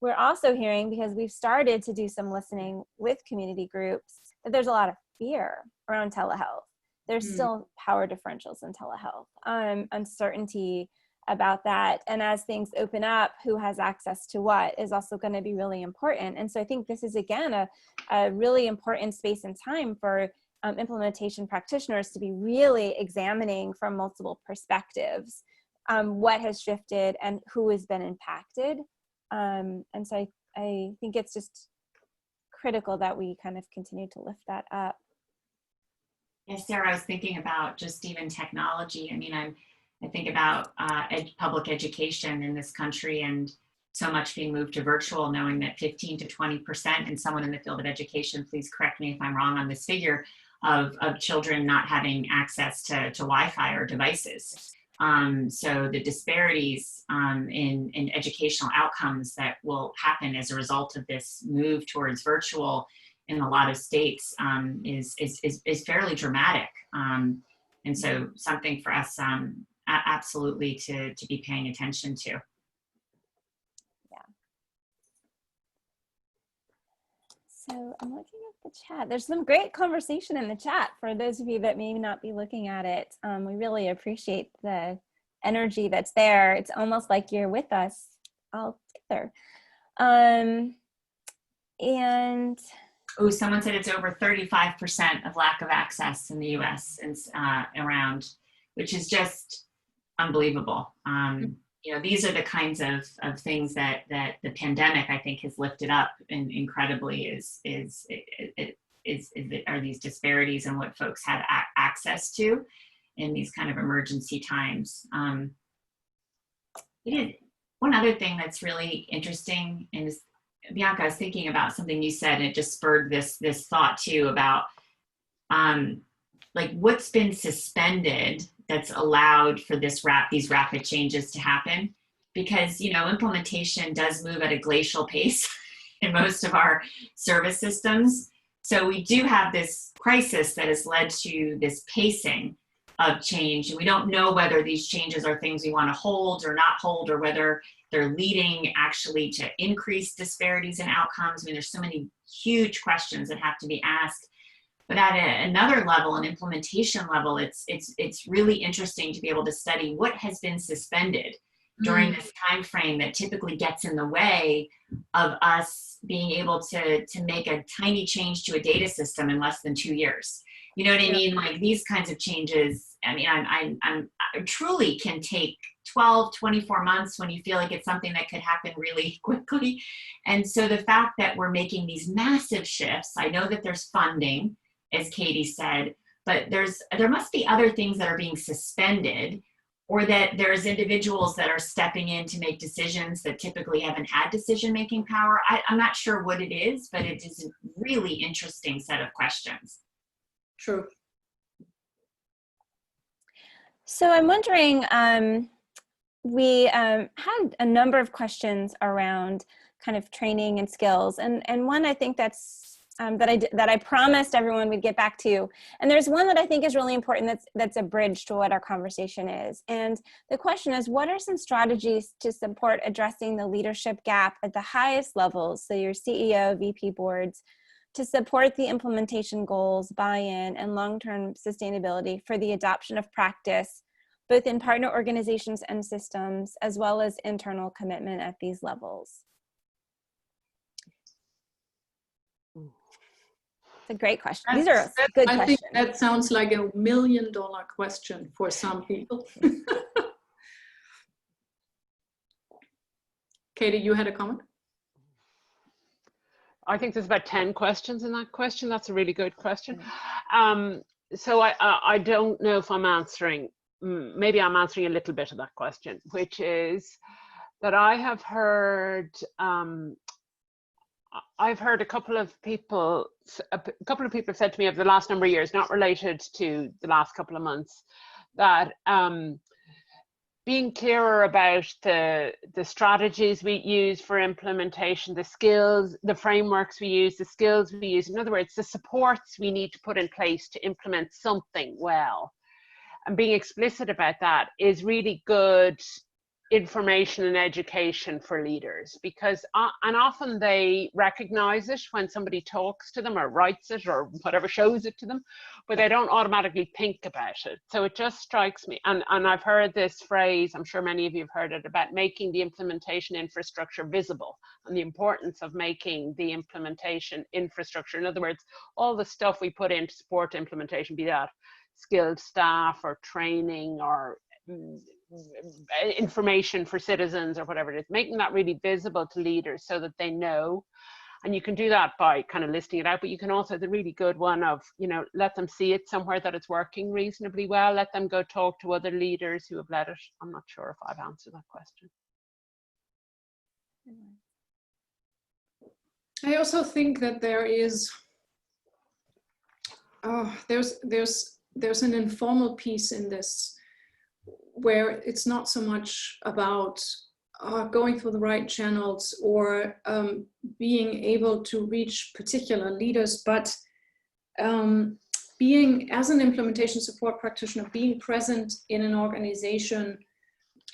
we're also hearing, because we've started to do some listening with community groups, that there's a lot of fear around telehealth. There's still power differentials in telehealth, uncertainty about that. And as things open up, who has access to what is also going to be really important. And so I think this is, again, a really important space and time for implementation practitioners to be really examining from multiple perspectives what has shifted and who has been impacted. And so I think it's just critical that we kind of continue to lift that up. Yeah, Sarah, I was thinking about just even technology. I mean, I think about public education in this country, and so much being moved to virtual, knowing that 15 to 20%, and someone in the field of education, please correct me if I'm wrong on this figure, of children not having access to Wi-Fi or devices. So the disparities in educational outcomes that will happen as a result of this move towards virtual in a lot of states is fairly dramatic. And so something for us absolutely to be paying attention to. Yeah. So I'm looking at the chat. There's some great conversation in the chat for those of you that may not be looking at it. We really appreciate the energy that's there. It's almost like you're with us all together. And oh, someone said it's over 35% of lack of access in the US and around, which is just unbelievable. These are the kinds of things that the pandemic, I think, has lifted up incredibly are these disparities in what folks have access to in these kind of emergency times. One other thing that's really interesting, and Bianca, I was thinking about something you said, and it just spurred this thought too about like what's been suspended that's allowed for these rapid changes to happen, because implementation does move at a glacial pace in most of our service systems. So we do have this crisis that has led to this pacing of change, and we don't know whether these changes are things we want to hold or not hold, or whether they're leading actually to increased disparities in outcomes. I mean, there's so many huge questions that have to be asked. But at another level, an implementation level, it's really interesting to be able to study what has been suspended during this time frame that typically gets in the way of us being able to make a tiny change to a data system in less than 2 years. You know what I mean? Like these kinds of changes, I mean, I truly can take 12, 24 months when you feel like it's something that could happen really quickly. And so the fact that we're making these massive shifts, I know that there's funding, as Katie said, but there must be other things that are being suspended, or that there's individuals that are stepping in to make decisions that typically haven't had decision-making power. I'm not sure what it is, but it is a really interesting set of questions. True. So I'm wondering, we had a number of questions around kind of training and skills, and one I think that's that I promised everyone we'd get back to. And there's one that I think is really important that's a bridge to what our conversation is. And the question is, what are some strategies to support addressing the leadership gap at the highest levels, so your CEO, VP boards, to support the implementation goals, buy-in, and long-term sustainability for the adoption of practice, both in partner organizations and systems, as well as internal commitment at these levels? a great question. These are good I questions. think that sounds like $1 million question for some people. Katie, you had a comment? I think there's about 10 questions in that question. That's a really good question. So I don't know if I'm answering, maybe I'm answering a little bit of that question, which is that I have heard, I've heard a couple of people have said to me over the last number of years, not related to the last couple of months, that being clearer about the strategies we use for implementation, the skills, the frameworks we use, the skills we use, in other words, the supports we need to put in place to implement something well. And being explicit about that is really good information and education for leaders, because and often they recognize it when somebody talks to them or writes it or whatever, shows it to them, but they don't automatically think about it. So it just strikes me, and I've heard this phrase, I'm sure many of you have heard it, about making the implementation infrastructure visible, and the importance of making the implementation infrastructure, in other words, all the stuff we put in to support implementation, be that skilled staff or training or information for citizens or whatever it is, making that really visible to leaders so that they know. And you can do that by kind of listing it out, but you can also, the really good one of, you know, let them see it somewhere that it's working reasonably well, let them go talk to other leaders who have led it. I'm not sure if I've answered that question. I also think that there is, there's an informal piece in this, where it's not so much about going through the right channels or being able to reach particular leaders, but being, as an implementation support practitioner, being present in an organization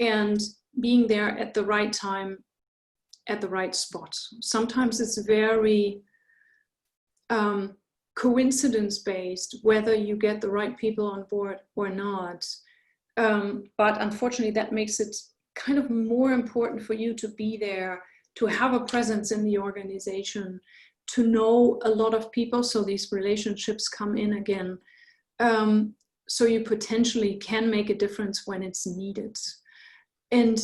and being there at the right time, at the right spot. Sometimes it's very coincidence-based whether you get the right people on board or not. But unfortunately, that makes it kind of more important for you to be there, to have a presence in the organization, to know a lot of people, so these relationships come in again. So you potentially can make a difference when it's needed. And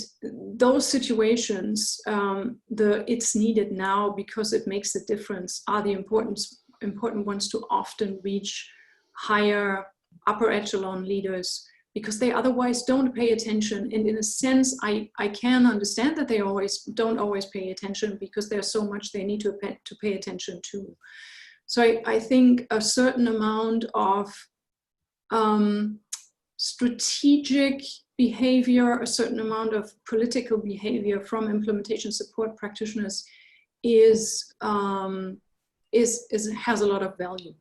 those situations, the it's needed now because it makes a difference, are the important ones to often reach higher upper echelon leaders, because they otherwise don't pay attention. And in a sense, I can understand that they don't always pay attention, because there's so much they need to pay attention to. So I think a certain amount of strategic behavior, a certain amount of political behavior from implementation support practitioners has a lot of value.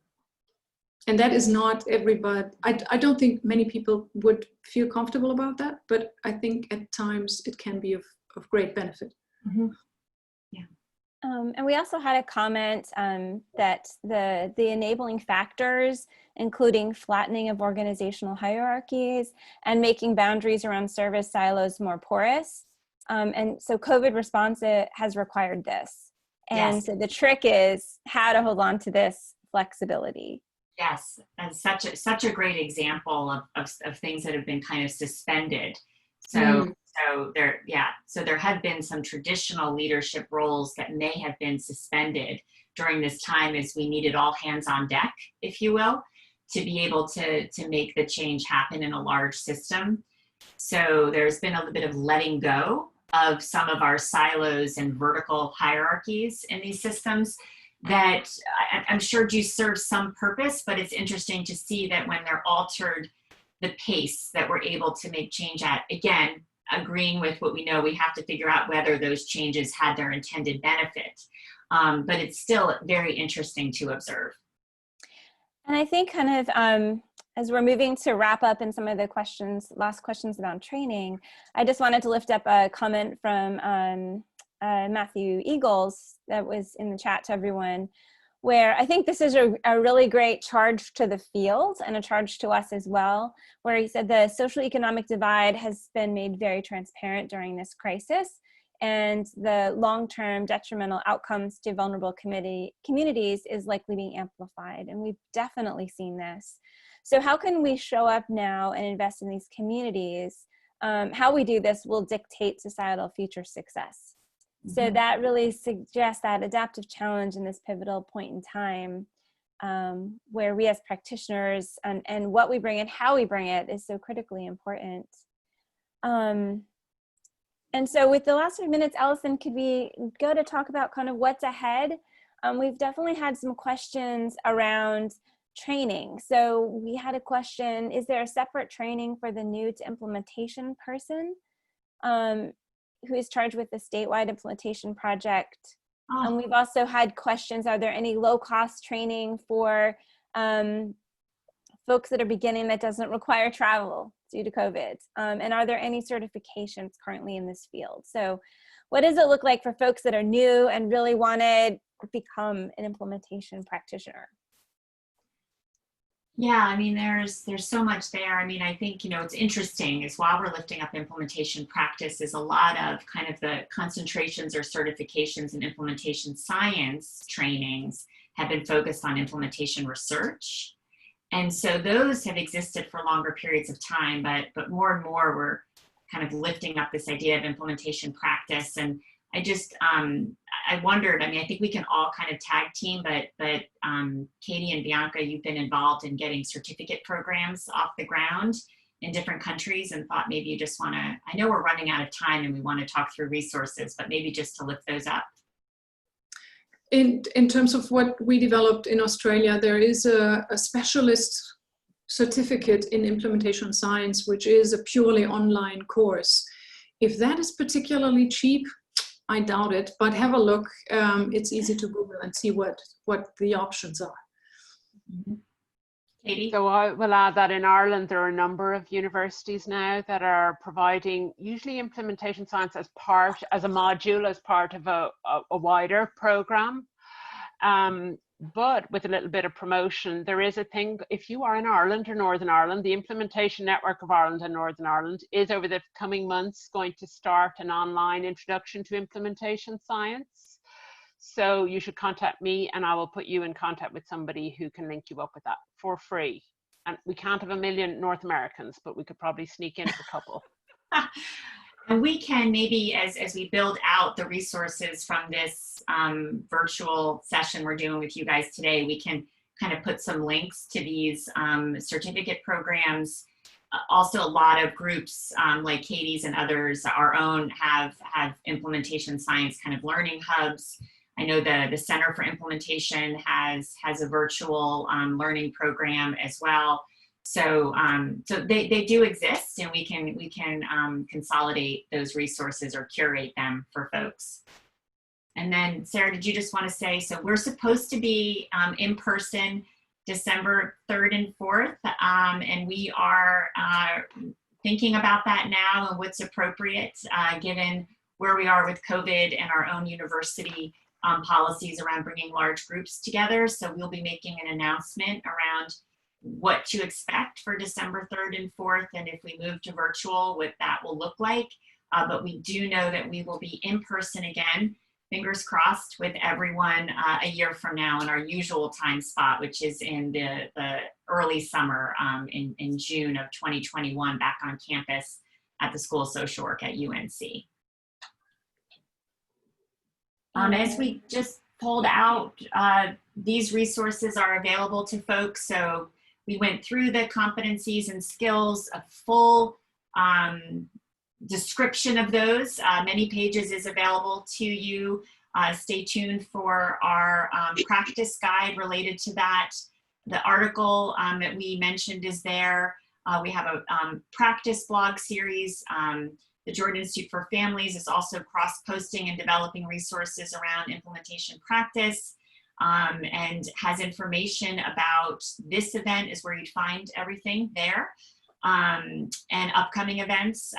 And that is not everybody. I don't think many people would feel comfortable about that, but I think at times it can be of great benefit. Mm-hmm. Yeah. And we also had a comment that the enabling factors, including flattening of organizational hierarchies and making boundaries around service silos more porous. And so COVID response has required this. And yes. So the trick is how to hold on to this flexibility. Yes, and such a great example of things that have been kind of suspended. So there have been some traditional leadership roles that may have been suspended during this time, as we needed all hands on deck, if you will, to be able to make the change happen in a large system. So there's been a little bit of letting go of some of our silos and vertical hierarchies in these systems that I'm sure do serve some purpose, but it's interesting to see that when they're altered, the pace that we're able to make change at, again, agreeing with what we know, we have to figure out whether those changes had their intended benefit. But it's still very interesting to observe. And I think kind of as we're moving to wrap up in some of the last questions about training, I just wanted to lift up a comment from Matthew Eagles that was in the chat to everyone, where I think this is a really great charge to the field and a charge to us as well, where he said the social economic divide has been made very transparent during this crisis. and the long-term detrimental outcomes to vulnerable communities is likely being amplified. And we've definitely seen this. So how can we show up now and invest in these communities? How we do this will dictate societal future success. So that really suggests that adaptive challenge in this pivotal point in time, where we as practitioners and what we bring and how we bring it is so critically important. And so with the last 5 minutes, Allison, could we go to talk about kind of what's ahead? We've definitely had some questions around training. So we had a question, is there a separate training for the new to implementation person who is charged with the statewide implementation project? And we've also had questions, are there any low-cost training for folks that are beginning that doesn't require travel due to COVID? And are there any certifications currently in this field? So what does it look like for folks that are new and really want to become an implementation practitioner? Yeah, I mean, there's so much there. I mean, I think, you know, it's interesting is while we're lifting up implementation practice is a lot of kind of the concentrations or certifications in implementation science trainings have been focused on implementation research. And so those have existed for longer periods of time, but more and more we're kind of lifting up this idea of implementation practice. And I just, I wondered, I mean, I think we can all kind of tag team, but Katie and Bianca, you've been involved in getting certificate programs off the ground in different countries and thought maybe you just want to, I know we're running out of time and we want to talk through resources, but maybe just to lift those up. In terms of what we developed in Australia, there is a specialist certificate in implementation science, which is a purely online course. If that is particularly cheap, I doubt it, but have a look. It's easy to Google and see what the options are. Katie? So I will add that in Ireland, there are a number of universities now that are providing usually implementation science as a module, as part of a wider program. But with a little bit of promotion, there is a thing, if you are in Ireland or Northern Ireland, the Implementation Network of Ireland and Northern Ireland is over the coming months going to start an online introduction to implementation science. So you should contact me and I will put you in contact with somebody who can link you up with that for free. And we can't have 1 million North Americans, but we could probably sneak in a couple. And we can maybe, as we build out the resources from this virtual session we're doing with you guys today, we can kind of put some links to these certificate programs. Also, a lot of groups like Katie's and others, our own, have implementation science kind of learning hubs. I know the Center for Implementation has a virtual learning program as well. So, so they do exist, and we can consolidate those resources or curate them for folks. And then, Sarah, did you just want to say, so we're supposed to be in person December 3rd and 4th, and we are thinking about that now and what's appropriate given where we are with COVID and our own university policies around bringing large groups together. So we'll be making an announcement around what to expect for December 3rd and 4th, and if we move to virtual, what that will look like. But we do know that we will be in person again, fingers crossed, with everyone a year from now in our usual time spot, which is in the early summer in June of 2021, back on campus at the School of Social Work at UNC. As we just pulled out, these resources are available to folks. So we went through the competencies and skills, a full description of those. Many pages is available to you. Stay tuned for our practice guide related to that. The article that we mentioned is there. We have a practice blog series. The Jordan Institute for Families is also cross-posting and developing resources around implementation practice. And has information about this event is where you'd find everything there. And upcoming events,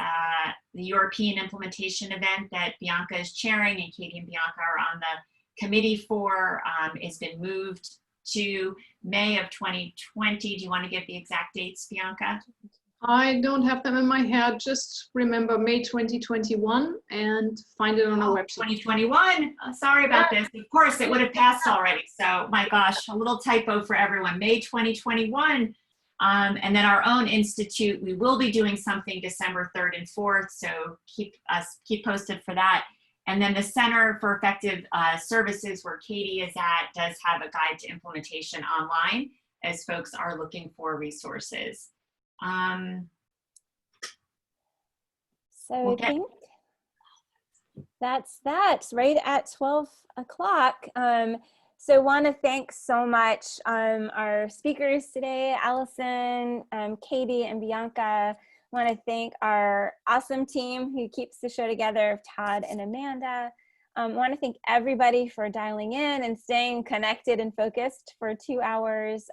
the European implementation event that Bianca is chairing and Katie and Bianca are on the committee for has been moved to May of 2020. Do you want to give the exact dates, Bianca? I don't have them in my head. Just remember May 2021 and find it on our website. 2021. Sorry about this. Of course, it would have passed already. So, my gosh, a little typo for everyone. May 2021. And then our own institute, we will be doing something December 3rd and 4th. So keep posted for that. And then the Center for Effective Services, where Katie is at, does have a guide to implementation online as folks are looking for resources. So I think that's right at 12 o'clock. So want to thank so much our speakers today, Allison, Katie, and Bianca. Want to thank our awesome team who keeps the show together of Todd and Amanda. Want to thank everybody for dialing in and staying connected and focused for 2 hours.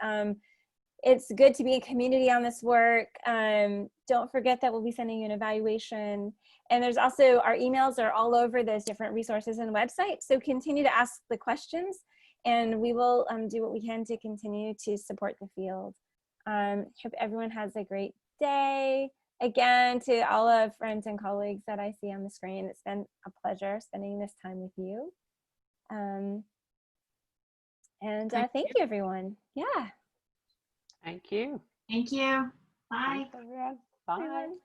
It's good to be in community on this work. Don't forget that we'll be sending you an evaluation. And there's also, our emails are all over those different resources and websites. So continue to ask the questions and we will do what we can to continue to support the field. Hope everyone has a great day. Again, to all of friends and colleagues that I see on the screen, it's been a pleasure spending this time with you. Thank you, everyone. Yeah. Thank you. Thank you. Bye. Thanks, everyone. Bye. Everyone.